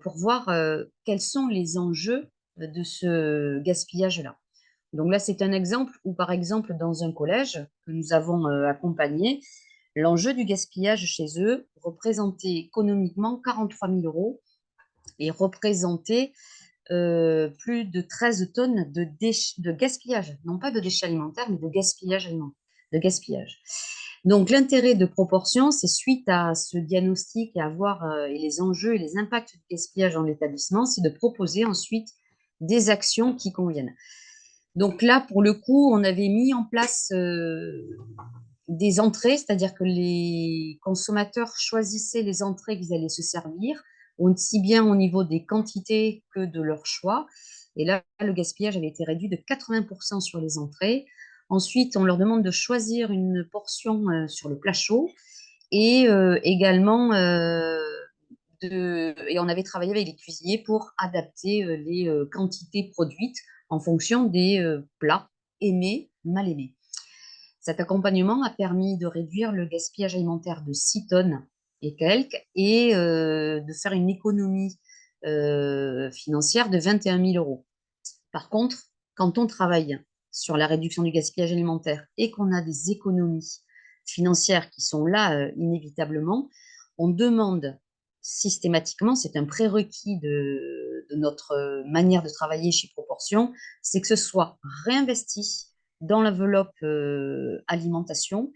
pour voir quels sont les enjeux de ce gaspillage-là. Donc là, c'est un exemple où, par exemple, dans un collège que nous avons accompagné, l'enjeu du gaspillage chez eux représentait économiquement 43 000 euros et représentait plus de 13 tonnes de gaspillage, non pas de déchets alimentaires, mais de gaspillage alimentaire, de gaspillage. Donc, l'intérêt de Proportion, c'est suite à ce diagnostic et à voir et les enjeux et les impacts du gaspillage dans l'établissement, c'est de proposer ensuite des actions qui conviennent. Donc là, pour le coup, on avait mis en place des entrées, c'est-à-dire que les consommateurs choisissaient les entrées qu'ils allaient se servir, aussi bien au niveau des quantités que de leur choix. Et là, le gaspillage avait été réduit de 80% sur les entrées. Ensuite, on leur demande de choisir une portion sur le plat chaud et également et on avait travaillé avec les cuisiniers pour adapter les quantités produites en fonction des plats aimés, mal aimés. Cet accompagnement a permis de réduire le gaspillage alimentaire de 6 tonnes et quelques et de faire une économie financière de 21 000 euros. Par contre, quand on travaille sur la réduction du gaspillage alimentaire et qu'on a des économies financières qui sont là inévitablement, on demande systématiquement, c'est un prérequis de notre manière de travailler chez Proportion, c'est que ce soit réinvesti dans l'enveloppe alimentation,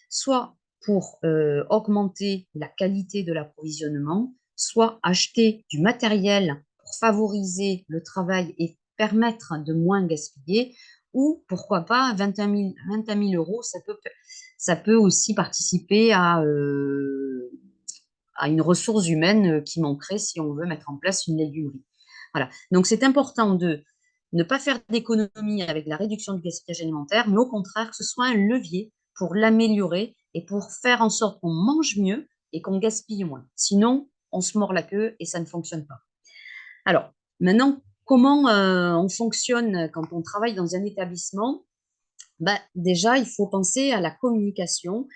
soit pour augmenter la qualité de l'approvisionnement, soit acheter du matériel favoriser le travail et permettre de moins gaspiller, ou pourquoi pas 21 000 euros, ça peut aussi participer à une ressource humaine qui manquerait si on veut mettre en place une légumerie. Voilà. Donc, c'est important de ne pas faire d'économie avec la réduction du gaspillage alimentaire, mais au contraire, que ce soit un levier pour l'améliorer et pour faire en sorte qu'on mange mieux et qu'on gaspille moins. Sinon, on se mord la queue et ça ne fonctionne pas. Alors, maintenant, comment on fonctionne quand on travaille dans un établissement? Ben, déjà, il faut penser à la communication.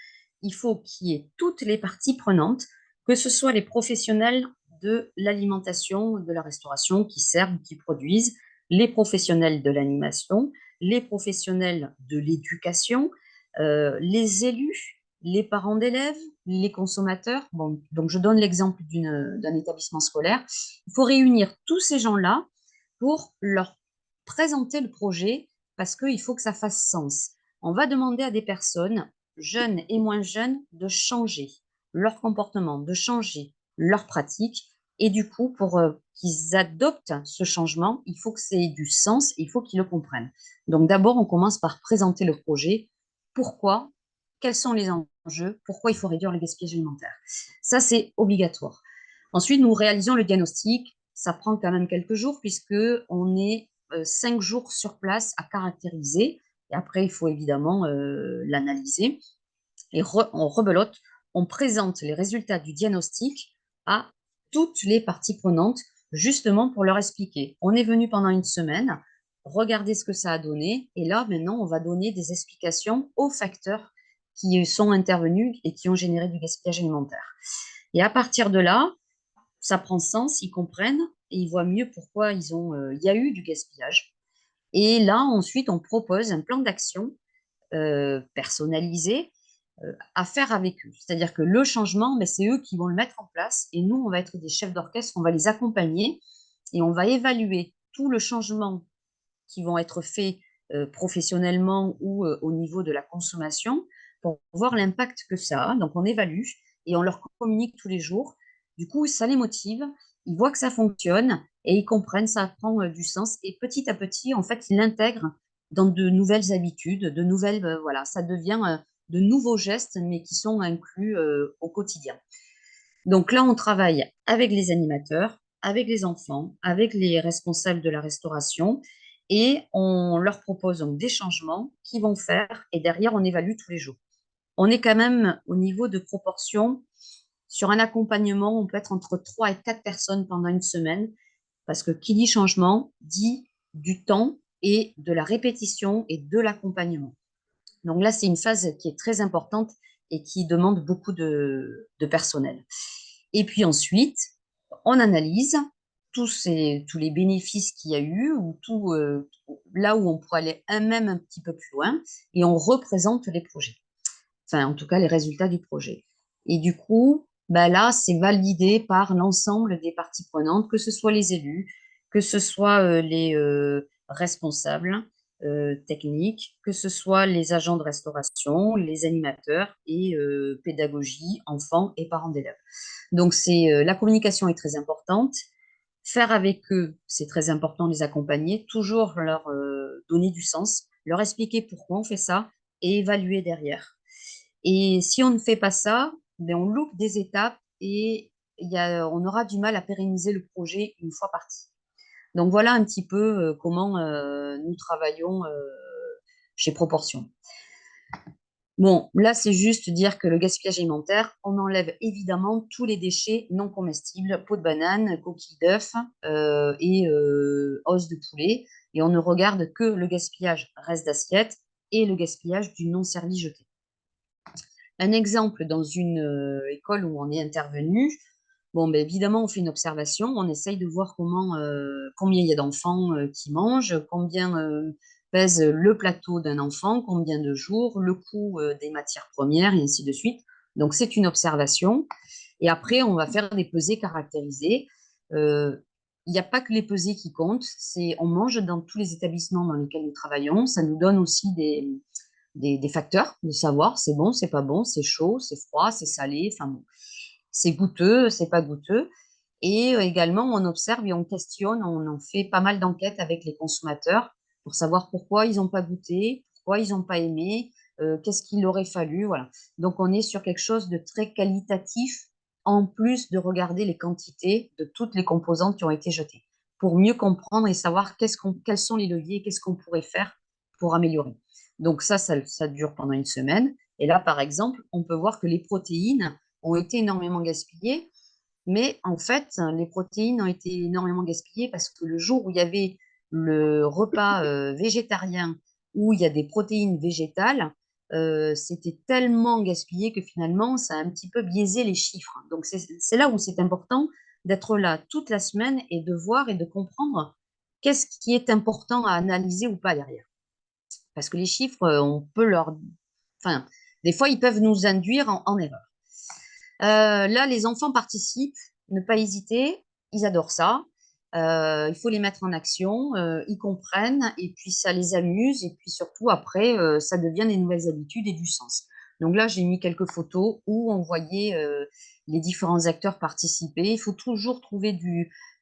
Il faut qu'il y ait toutes les parties prenantes, que ce soit les professionnels de l'alimentation, de la restauration qui servent, qui produisent, les professionnels de l'animation, les professionnels de l'éducation, les élus, les parents d'élèves, les consommateurs. Bon, donc, je donne l'exemple d'un établissement scolaire. Il faut réunir tous ces gens-là pour leur présenter le projet parce qu'il faut que ça fasse sens. On va demander à des personnes, jeunes et moins jeunes, de changer leur comportement, de changer leur pratique. Et du coup, pour qu'ils adoptent ce changement, il faut que ça ait du sens, il faut qu'ils le comprennent. Donc d'abord, on commence par présenter le projet. Pourquoi? Quels sont les enjeux? Pourquoi il faut réduire le gaspillage alimentaire? Ça, c'est obligatoire. Ensuite, nous réalisons le diagnostic. Ça prend quand même quelques jours puisque on est 5 jours sur place à caractériser. Et après, il faut évidemment l'analyser. Et on rebelote, on présente les résultats du diagnostic à toutes les parties prenantes, justement pour leur expliquer. On est venu pendant une semaine, regardez ce que ça a donné, et là, maintenant, on va donner des explications aux facteurs qui sont intervenus et qui ont généré du gaspillage alimentaire. Et à partir de là, ça prend sens, ils comprennent et ils voient mieux pourquoi il y a eu du gaspillage. Et là, ensuite, on propose un plan d'action personnalisé à faire avec eux. C'est-à-dire que le changement, mais c'est eux qui vont le mettre en place et nous, on va être des chefs d'orchestre, on va les accompagner et on va évaluer tout le changement qui vont être faits professionnellement ou au niveau de la consommation pour voir l'impact que ça a. Donc, on évalue et on leur communique tous les jours. Du coup, ça les motive, ils voient que ça fonctionne et ils comprennent, ça prend du sens. Et petit à petit, en fait, ils l'intègrent dans de nouvelles habitudes, de nouvelles, voilà, ça devient de nouveaux gestes, mais qui sont inclus au quotidien. Donc là, on travaille avec les animateurs, avec les enfants, avec les responsables de la restauration et on leur propose donc des changements qu'ils vont faire et derrière, on évalue tous les jours. On est quand même au niveau de proportion. Sur un accompagnement, on peut être entre 3 et 4 personnes pendant une semaine parce que qui dit changement dit du temps et de la répétition et de l'accompagnement. Donc là, c'est une phase qui est très importante et qui demande beaucoup de personnel. Et puis ensuite, on analyse tous les bénéfices qu'il y a eu, ou là où on pourrait aller même un petit peu plus loin, et on représente les projets. Enfin, en tout cas, les résultats du projet. Et du coup, bah là, c'est validé par l'ensemble des parties prenantes, que ce soit les élus, que ce soit les responsables techniques, que ce soit les agents de restauration, les animateurs et pédagogie, enfants et parents d'élèves. Donc, la communication est très importante. Faire avec eux, c'est très important, les accompagner, toujours leur donner du sens, leur expliquer pourquoi on fait ça et évaluer derrière. Et si on ne fait pas ça, ben on loupe des étapes et on aura du mal à pérenniser le projet une fois parti. Donc voilà un petit peu comment nous travaillons chez Proportion. Bon, là, c'est juste dire que le gaspillage alimentaire, on enlève évidemment tous les déchets non comestibles, peau de banane, coquilles d'œufs et os de poulet. Et on ne regarde que le gaspillage reste d'assiette et le gaspillage du non servi jeté. Un exemple dans une école où on est intervenu, bon, ben, évidemment, on fait une observation, on essaye de voir combien il y a d'enfants qui mangent, combien pèse le plateau d'un enfant, combien de jours, le coût des matières premières, et ainsi de suite. Donc, c'est une observation. Et après, on va faire des pesées caractérisées. Il n'y a pas que les pesées qui comptent, on mange dans tous les établissements dans lesquels nous travaillons. Ça nous donne aussi des facteurs de savoir c'est bon, c'est pas bon, c'est chaud, c'est froid, c'est salé, enfin bon, c'est goûteux, c'est pas goûteux. Et également, on observe et on questionne, on en fait pas mal d'enquêtes avec les consommateurs pour savoir pourquoi ils n'ont pas goûté, pourquoi ils n'ont pas aimé, qu'est-ce qu'il aurait fallu, voilà. Donc, on est sur quelque chose de très qualitatif, en plus de regarder les quantités de toutes les composantes qui ont été jetées, pour mieux comprendre et savoir quels sont les leviers, qu'est-ce qu'on pourrait faire pour améliorer. Donc ça dure pendant une semaine. Et là, par exemple, on peut voir que les protéines ont été énormément gaspillées. Mais en fait, les protéines ont été énormément gaspillées parce que le jour où il y avait le repas végétarien, où il y a des protéines végétales, c'était tellement gaspillé que finalement, ça a un petit peu biaisé les chiffres. Donc, c'est là où c'est important d'être là toute la semaine et de voir et de comprendre qu'est-ce qui est important à analyser ou pas derrière. Parce que les chiffres, on peut leur... Enfin, des fois, ils peuvent nous induire en erreur. Là, les enfants participent, ne pas hésiter, ils adorent ça. Il faut les mettre en action, ils comprennent et puis ça les amuse et puis surtout après, ça devient des nouvelles habitudes et du sens. Donc là, j'ai mis quelques photos où on voyait les différents acteurs participer. Il faut toujours trouver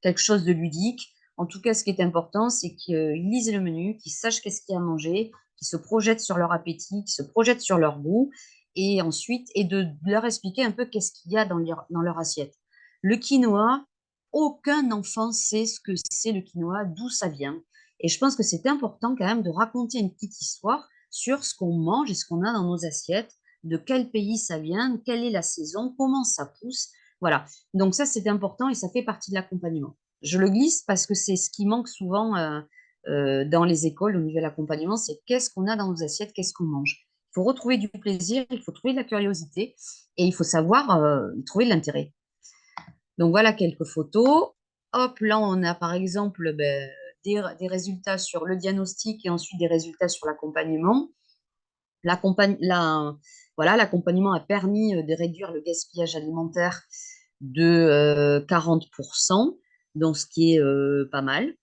quelque chose de ludique. En tout cas, ce qui est important, c'est qu'ils lisent le menu, qu'ils sachent qu'est-ce qu'il y a à manger, qu'ils se projettent sur leur appétit, qu'ils se projettent sur leur goût et ensuite, et de leur expliquer un peu qu'est-ce qu'il y a dans leur assiette. Le quinoa, aucun enfant sait ce que c'est le quinoa, d'où ça vient. Et je pense que c'est important quand même de raconter une petite histoire sur ce qu'on mange et ce qu'on a dans nos assiettes, de quel pays ça vient, quelle est la saison, comment ça pousse. Voilà. Donc ça, c'est important et ça fait partie de l'accompagnement. Je le glisse parce que c'est ce qui manque souvent dans les écoles au niveau de l'accompagnement, c'est qu'est-ce qu'on a dans nos assiettes, qu'est-ce qu'on mange. Il faut retrouver du plaisir, il faut trouver de la curiosité et il faut savoir trouver de l'intérêt. Donc voilà quelques photos. Hop, là on a par exemple des résultats sur le diagnostic et ensuite des résultats sur l'accompagnement. Voilà, l'accompagnement a permis de réduire le gaspillage alimentaire de 40%, donc ce qui est pas mal.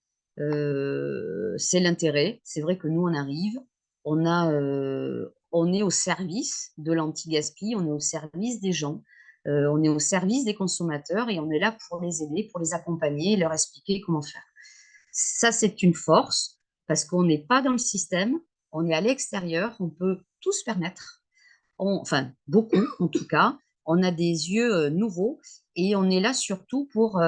C'est l'intérêt. C'est vrai que nous, on arrive, on est au service de l'anti-gaspi, on est au service des gens, on est au service des consommateurs et on est là pour les aider, pour les accompagner, leur expliquer comment faire. Ça, c'est une force parce qu'on n'est pas dans le système, on est à l'extérieur, on peut tout se permettre. Enfin, beaucoup en tout cas. On a des yeux nouveaux et on est là surtout pour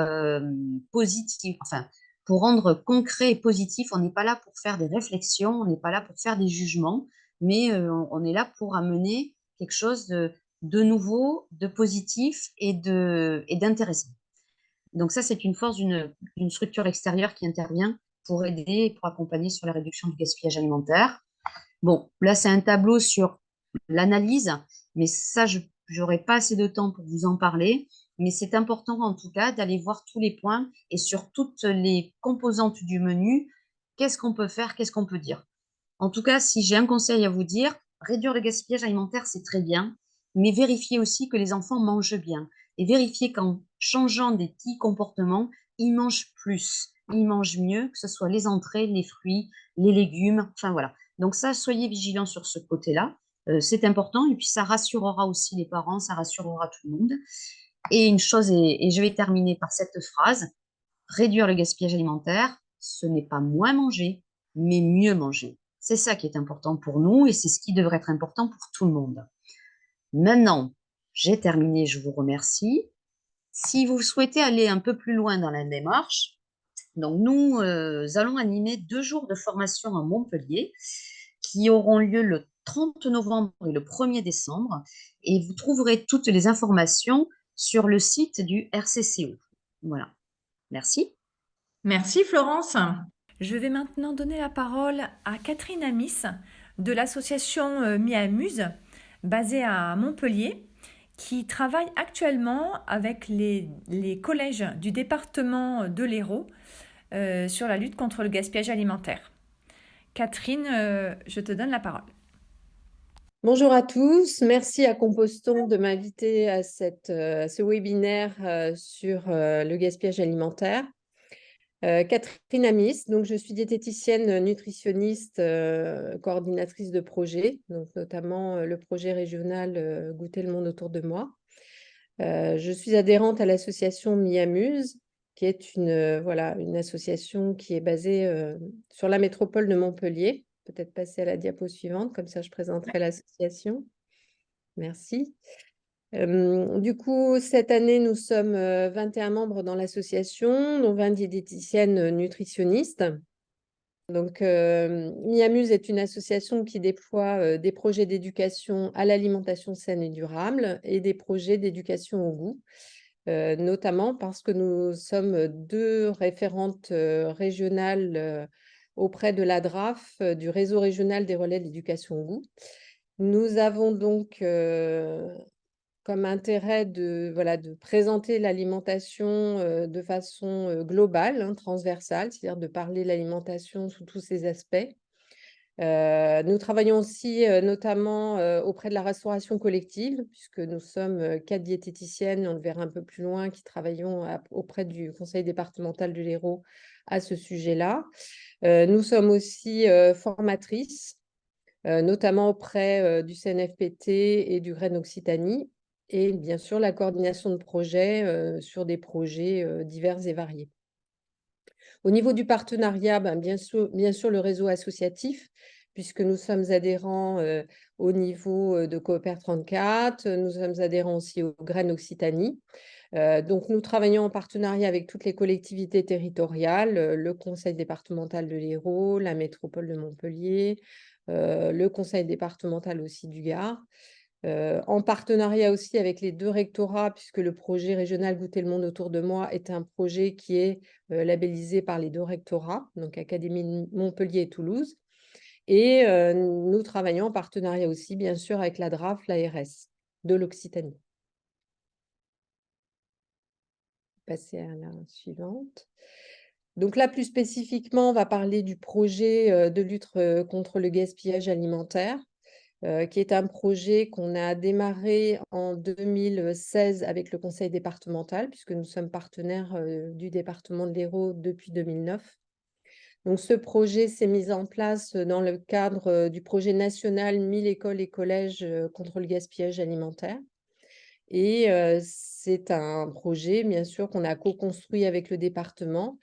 pour rendre concret et positif. On n'est pas là pour faire des réflexions, on n'est pas là pour faire des jugements, mais on est là pour amener quelque chose de nouveau, de positif et d'intéressant. Donc ça, c'est une force d'une structure extérieure qui intervient pour aider et pour accompagner sur la réduction du gaspillage alimentaire. Bon, là, c'est un tableau sur l'analyse, mais ça, je n'aurai pas assez de temps pour vous en parler. Mais c'est important, en tout cas, d'aller voir tous les points et sur toutes les composantes du menu, qu'est-ce qu'on peut faire, qu'est-ce qu'on peut dire. En tout cas, si j'ai un conseil à vous dire, réduire le gaspillage alimentaire, c'est très bien, mais vérifiez aussi que les enfants mangent bien. Et vérifiez qu'en changeant des petits comportements, ils mangent plus, ils mangent mieux, que ce soit les entrées, les fruits, les légumes, enfin voilà. Donc ça, soyez vigilants sur ce côté-là. C'est important et puis ça rassurera aussi les parents, ça rassurera tout le monde. Et une chose, et je vais terminer par cette phrase, réduire le gaspillage alimentaire, ce n'est pas moins manger, mais mieux manger. C'est ça qui est important pour nous et c'est ce qui devrait être important pour tout le monde. Maintenant, j'ai terminé, je vous remercie. Si vous souhaitez aller un peu plus loin dans la démarche, donc nous allons animer 2 jours de formation à Montpellier qui auront lieu le 30 novembre et le 1er décembre et vous trouverez toutes les informations sur le site du RCCO. Voilà. Merci. Merci Florence. Je vais maintenant donner la parole à Catherine Amis de l'association Miamuse, basée à Montpellier, qui travaille actuellement avec les collèges du département de l'Hérault sur la lutte contre le gaspillage alimentaire. Catherine, je te donne la parole. Bonjour à tous, merci à Composton de m'inviter à ce webinaire sur le gaspillage alimentaire. Catherine Amis, donc je suis diététicienne nutritionniste, coordinatrice de projet, donc notamment le projet régional Goûter le monde autour de moi. Je suis adhérente à l'association Miamuse, qui est une association qui est basée sur la métropole de Montpellier. Peut-être passer à la diapo suivante, comme ça je présenterai l'association. Merci. Du coup, cette année, nous sommes 21 membres dans l'association, dont 20 diététiciennes nutritionnistes. Donc, Miamuse est une association qui déploie des projets d'éducation à l'alimentation saine et durable et des projets d'éducation au goût, notamment parce que nous sommes 2 référentes régionales auprès de la DRAF, du réseau régional des relais de l'éducation au goût. Nous avons donc comme intérêt de présenter l'alimentation de façon globale, hein, transversale, c'est-à-dire de parler de l'alimentation sous tous ses aspects. Nous travaillons aussi notamment auprès de la restauration collective, puisque nous sommes 4 diététiciennes, on le verra un peu plus loin, qui travaillons auprès du conseil départemental de l'Hérault à ce sujet-là. Nous sommes aussi formatrices, notamment auprès du CNFPT et du Graine Occitanie, et bien sûr la coordination de projets sur des projets divers et variés. Au niveau du partenariat, bien sûr le réseau associatif, puisque nous sommes adhérents au niveau de Coopère 34, nous sommes adhérents aussi au Graine Occitanie. Donc, nous travaillons en partenariat avec toutes les collectivités territoriales, le conseil départemental de l'Hérault, la métropole de Montpellier, le conseil départemental aussi du Gard. En partenariat aussi avec les 2 rectorats, puisque le projet régional Goûter le monde autour de moi est un projet qui est labellisé par les 2 rectorats, donc Académie de Montpellier et Toulouse. Et nous travaillons en partenariat aussi, bien sûr, avec la DRAF, l'ARS de l'Occitanie. Passer à la suivante. Donc là, plus spécifiquement, on va parler du projet de lutte contre le gaspillage alimentaire, qui est un projet qu'on a démarré en 2016 avec le conseil départemental, puisque nous sommes partenaires du département de l'Hérault depuis 2009. Donc, ce projet s'est mis en place dans le cadre du projet national 1000 écoles et collèges contre le gaspillage alimentaire. Et c'est un projet, bien sûr, qu'on a co-construit avec le département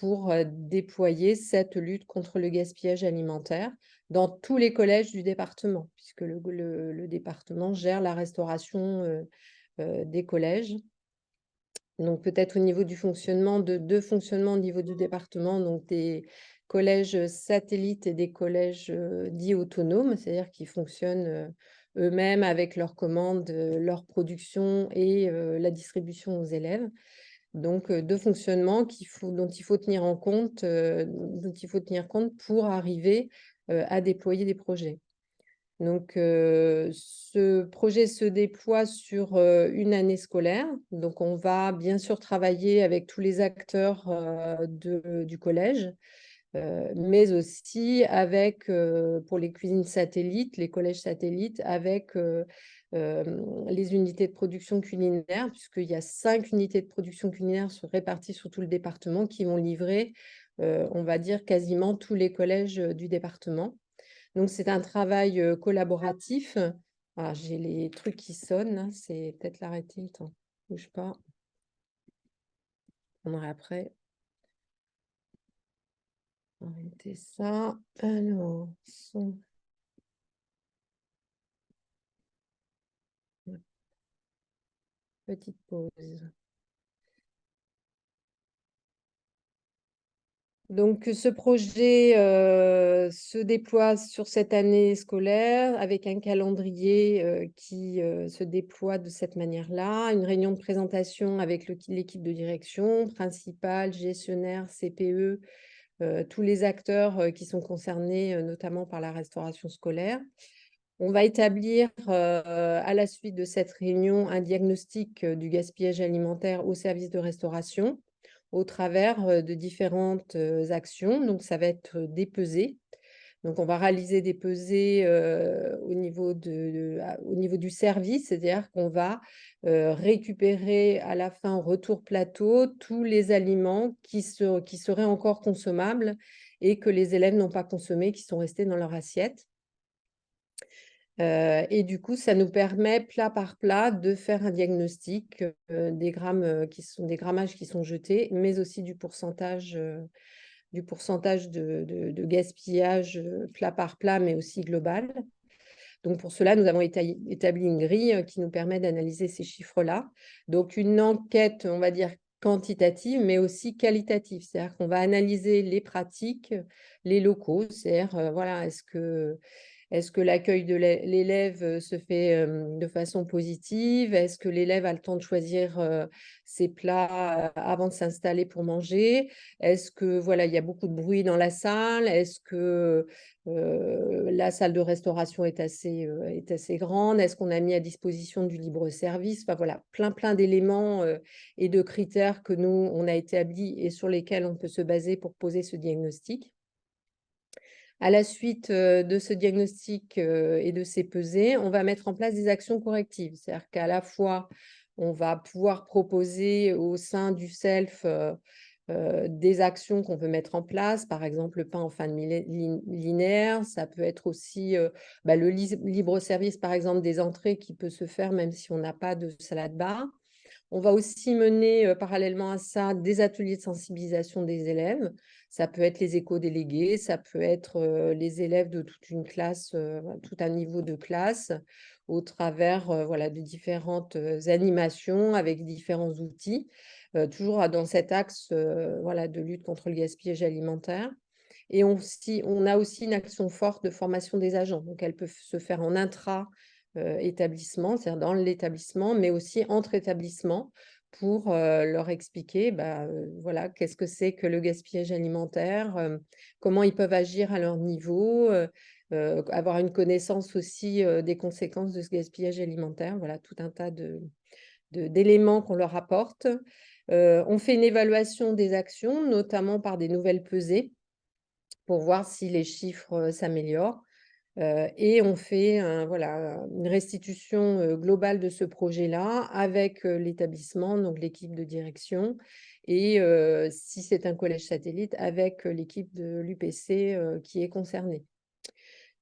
pour déployer cette lutte contre le gaspillage alimentaire dans tous les collèges du département, puisque le département gère la restauration des collèges. Donc, peut-être au niveau du fonctionnement, de 2 fonctionnements au niveau du département, donc des collèges satellites et des collèges dits autonomes, c'est-à-dire qui fonctionnent eux-mêmes avec leurs commandes, leur production et la distribution aux élèves. Donc, 2 fonctionnements dont il faut tenir compte pour arriver à déployer des projets. Donc, ce projet se déploie sur une année scolaire. Donc, on va bien sûr travailler avec tous les acteurs du collège, mais aussi avec, pour les cuisines satellites, les collèges satellites, avec les unités de production culinaire, puisqu'il y a 5 unités de production culinaire réparties sur tout le département qui vont livrer, on va dire, quasiment tous les collèges du département. Donc, c'est un travail collaboratif. Ah, j'ai les trucs qui sonnent, là, c'est peut-être l'arrêter. Attends, bouge pas. On aura après. Arrêter ça. Alors, son. Petite pause. Donc, ce projet se déploie sur cette année scolaire avec un calendrier qui se déploie de cette manière-là. Une réunion de présentation avec l'équipe de direction, principale, gestionnaire, CPE, tous les acteurs qui sont concernés notamment par la restauration scolaire. On va établir à la suite de cette réunion un diagnostic du gaspillage alimentaire au service de restauration au travers de différentes actions. Donc, ça va être des pesées. Donc, on va réaliser des pesées au niveau du service, c'est-à-dire qu'on va récupérer à la fin, en retour plateau, tous les aliments qui seraient encore consommables et que les élèves n'ont pas consommés, qui sont restés dans leur assiette. Et du coup, ça nous permet, plat par plat, de faire un diagnostic des grammes des grammages qui sont jetés, mais aussi du pourcentage de gaspillage plat par plat, mais aussi global. Donc, pour cela, nous avons établi une grille qui nous permet d'analyser ces chiffres-là. Donc, une enquête, on va dire, quantitative, mais aussi qualitative. C'est-à-dire qu'on va analyser les pratiques, les locaux. C'est-à-dire, voilà, est-ce que l'accueil de l'élève se fait de façon positive? Est-ce que l'élève a le temps de choisir ses plats avant de s'installer pour manger? Est-ce que voilà, il y a beaucoup de bruit dans la salle? Est-ce que la salle de restauration est assez grande? Est-ce qu'on a mis à disposition du libre service? Enfin voilà, plein d'éléments et de critères que nous, on a établis et sur lesquels on peut se baser pour poser ce diagnostic. À la suite de ce diagnostic et de ces pesées, on va mettre en place des actions correctives. C'est-à-dire qu'à la fois, on va pouvoir proposer au sein du SELF des actions qu'on peut mettre en place, par exemple le pain en fin de linéaire, ça peut être aussi le libre service, par exemple, des entrées qui peut se faire même si on n'a pas de salade bar. On va aussi mener parallèlement à ça des ateliers de sensibilisation des élèves. Ça peut être les éco-délégués, ça peut être les élèves de toute une classe, tout un niveau de classe, au travers voilà, de différentes animations avec différents outils, toujours dans cet axe voilà, de lutte contre le gaspillage alimentaire. Et on a aussi une action forte de formation des agents. Donc, elle peut se faire en intra-établissement, c'est-à-dire dans l'établissement, mais aussi entre établissements pour leur expliquer voilà, qu'est-ce que c'est que le gaspillage alimentaire, comment ils peuvent agir à leur niveau, avoir une connaissance aussi des conséquences de ce gaspillage alimentaire. Voilà, tout un tas d'éléments qu'on leur apporte. On fait une évaluation des actions, notamment par des nouvelles pesées, pour voir si les chiffres s'améliorent. Et on fait voilà, une restitution globale de ce projet-là avec l'établissement, donc l'équipe de direction, et si c'est un collège satellite, avec l'équipe de l'UPC qui est concernée.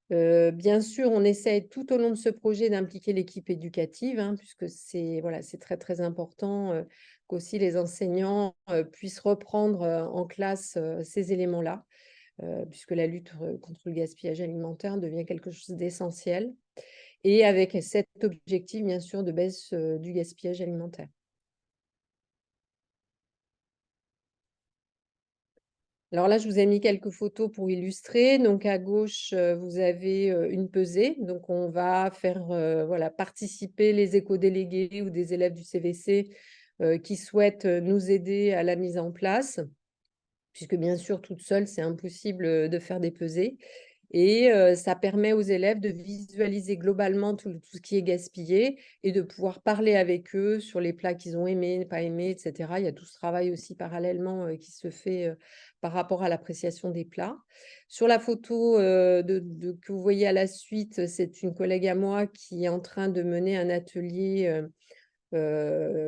Bien sûr, on essaie tout au long de ce projet d'impliquer l'équipe éducative, hein, puisque c'est voilà, très important qu'aussi les enseignants puissent reprendre en classe ces éléments-là. Puisque la lutte contre le gaspillage alimentaire devient quelque chose d'essentiel, et avec cet objectif, bien sûr, de baisse du gaspillage alimentaire. Alors là, je vous ai mis quelques photos pour illustrer. Donc, à gauche, vous avez une pesée. Donc, on va faire voilà, participer les éco-délégués ou des élèves du CVC qui souhaitent nous aider à la mise en place, puisque bien sûr, toute seule, c'est impossible de faire des pesées. Et ça permet aux élèves de visualiser globalement tout ce qui est gaspillé et de pouvoir parler avec eux sur les plats qu'ils ont aimés, pas aimés, etc. Il y a tout ce travail aussi parallèlement qui se fait par rapport à l'appréciation des plats. Sur la photo que vous voyez à la suite, c'est une collègue à moi qui est en train de mener un atelier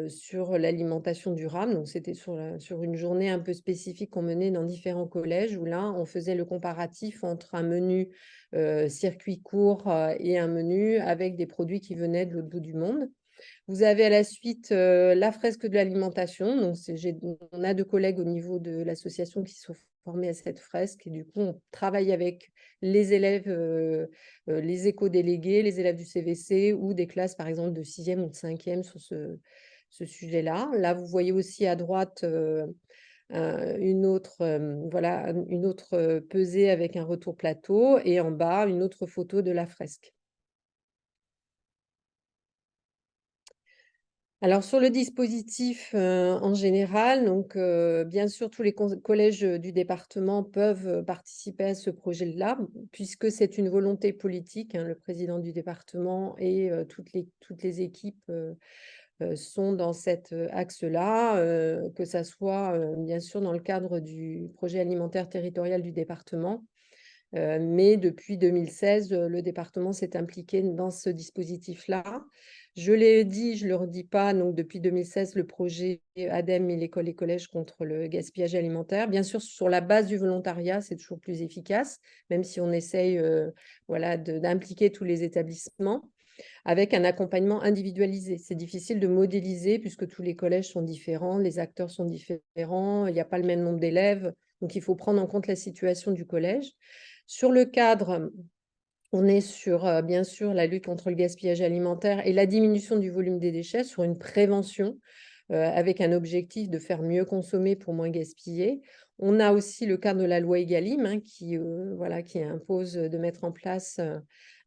sur l'alimentation durable. Donc, c'était sur une journée un peu spécifique qu'on menait dans différents collèges, où là, on faisait le comparatif entre un menu circuit court et un menu avec des produits qui venaient de l'autre bout du monde. Vous avez à la suite la fresque de l'alimentation. Donc, on a 2 collègues au niveau de l'association qui sont formés à cette fresque. Et du coup, on travaille avec les élèves, les éco-délégués, les élèves du CVC ou des classes, par exemple, de 6e ou de 5e sur ce sujet-là. Là, vous voyez aussi à droite une autre pesée avec un retour plateau, et en bas, une autre photo de la fresque. Alors, sur le dispositif en général, donc, bien sûr, tous les collèges du département peuvent participer à ce projet-là, puisque c'est une volonté politique, hein. Le président du département et toutes les équipes sont dans cet axe-là, que ça soit bien sûr dans le cadre du projet alimentaire territorial du département. Mais depuis 2016, le département s'est impliqué dans ce dispositif-là. Je l'ai dit, je ne le redis pas, donc depuis 2016, le projet ADEME et l'école et collèges contre le gaspillage alimentaire. Bien sûr, sur la base du volontariat, c'est toujours plus efficace, même si on essaye voilà, d'impliquer tous les établissements, avec un accompagnement individualisé. C'est difficile de modéliser puisque tous les collèges sont différents, les acteurs sont différents, il n'y a pas le même nombre d'élèves, donc il faut prendre en compte la situation du collège. Sur le cadre, on est sur, bien sûr, la lutte contre le gaspillage alimentaire et la diminution du volume des déchets, sur une prévention, avec un objectif de faire mieux consommer pour moins gaspiller. On a aussi le cadre de la loi Egalim, hein, voilà, qui impose de mettre en place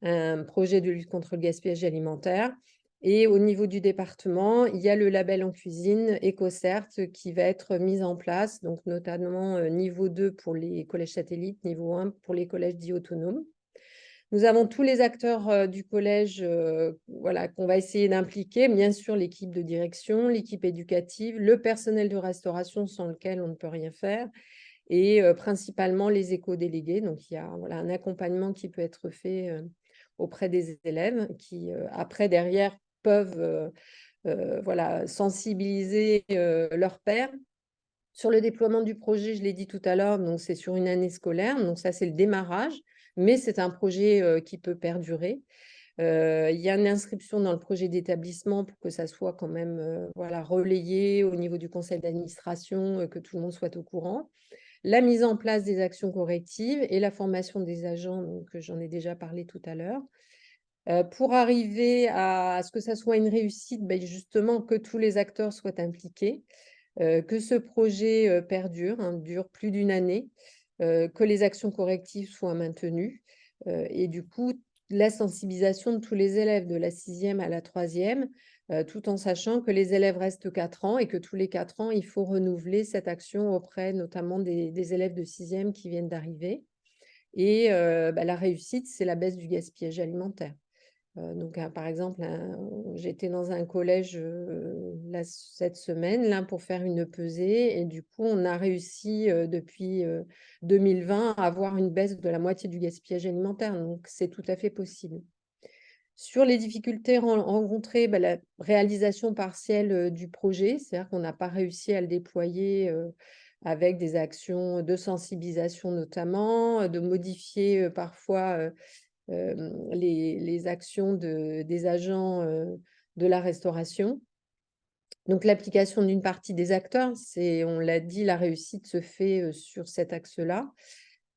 un projet de lutte contre le gaspillage alimentaire. Et au niveau du département, il y a le label en cuisine EcoCert qui va être mis en place, donc notamment niveau 2 pour les collèges satellites, niveau 1 pour les collèges dits autonomes. Nous avons tous les acteurs du collège voilà, qu'on va essayer d'impliquer, bien sûr l'équipe de direction, l'équipe éducative, le personnel de restauration sans lequel on ne peut rien faire, et principalement les éco-délégués. Donc, il y a voilà, un accompagnement qui peut être fait auprès des élèves qui, après, derrière, peuvent voilà, sensibiliser leurs pairs. Sur le déploiement du projet, je l'ai dit tout à l'heure, donc c'est sur une année scolaire, donc ça c'est le démarrage, mais c'est un projet qui peut perdurer. Il y a une inscription dans le projet d'établissement pour que ça soit quand même voilà, relayé au niveau du conseil d'administration, que tout le monde soit au courant. La mise en place des actions correctives et la formation des agents, donc j'en ai déjà parlé tout à l'heure. Pour arriver à ce que ça soit une réussite, ben justement que tous les acteurs soient impliqués, que ce projet perdure, hein, dure plus d'une année, que les actions correctives soient maintenues et du coup, la sensibilisation de tous les élèves de la 6e à la 3e, tout en sachant que les élèves restent 4 ans et que tous les 4 ans, il faut renouveler cette action auprès notamment des élèves de 6e qui viennent d'arriver. Et bah, la réussite, c'est la baisse du gaspillage alimentaire. Donc, par exemple, j'étais dans un collège cette semaine là, pour faire une pesée et du coup, on a réussi depuis 2020 à avoir une baisse de la moitié du gaspillage alimentaire. Donc, c'est tout à fait possible. Sur les difficultés rencontrées, bah, la réalisation partielle du projet, c'est-à-dire qu'on n'a pas réussi à le déployer avec des actions de sensibilisation notamment, de modifier parfois les actions des agents de la restauration. Donc, l'application d'une partie des acteurs, on l'a dit, la réussite se fait sur cet axe-là.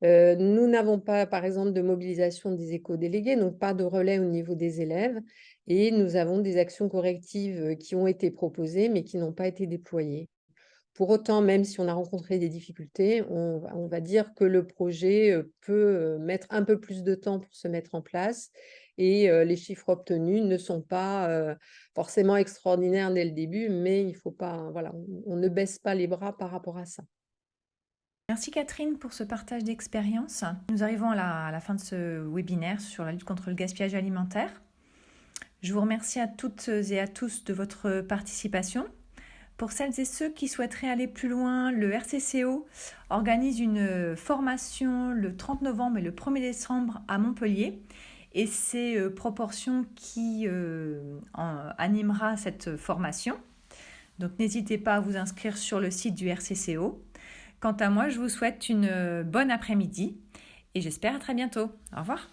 Nous n'avons pas, par exemple, de mobilisation des éco-délégués, donc pas de relais au niveau des élèves. Et nous avons des actions correctives qui ont été proposées, mais qui n'ont pas été déployées. Pour autant, même si on a rencontré des difficultés, on va dire que le projet peut mettre un peu plus de temps pour se mettre en place et les chiffres obtenus ne sont pas forcément extraordinaires dès le début, mais il faut pas, voilà, on ne baisse pas les bras par rapport à ça. Merci Catherine pour ce partage d'expérience. Nous arrivons à la fin de ce webinaire sur la lutte contre le gaspillage alimentaire. Je vous remercie à toutes et à tous de votre participation. Pour celles et ceux qui souhaiteraient aller plus loin, le RCCO organise une formation le 30 novembre et le 1er décembre à Montpellier. Et c'est Proportion qui animera cette formation. Donc n'hésitez pas à vous inscrire sur le site du RCCO. Quant à moi, je vous souhaite une bonne après-midi et j'espère à très bientôt. Au revoir.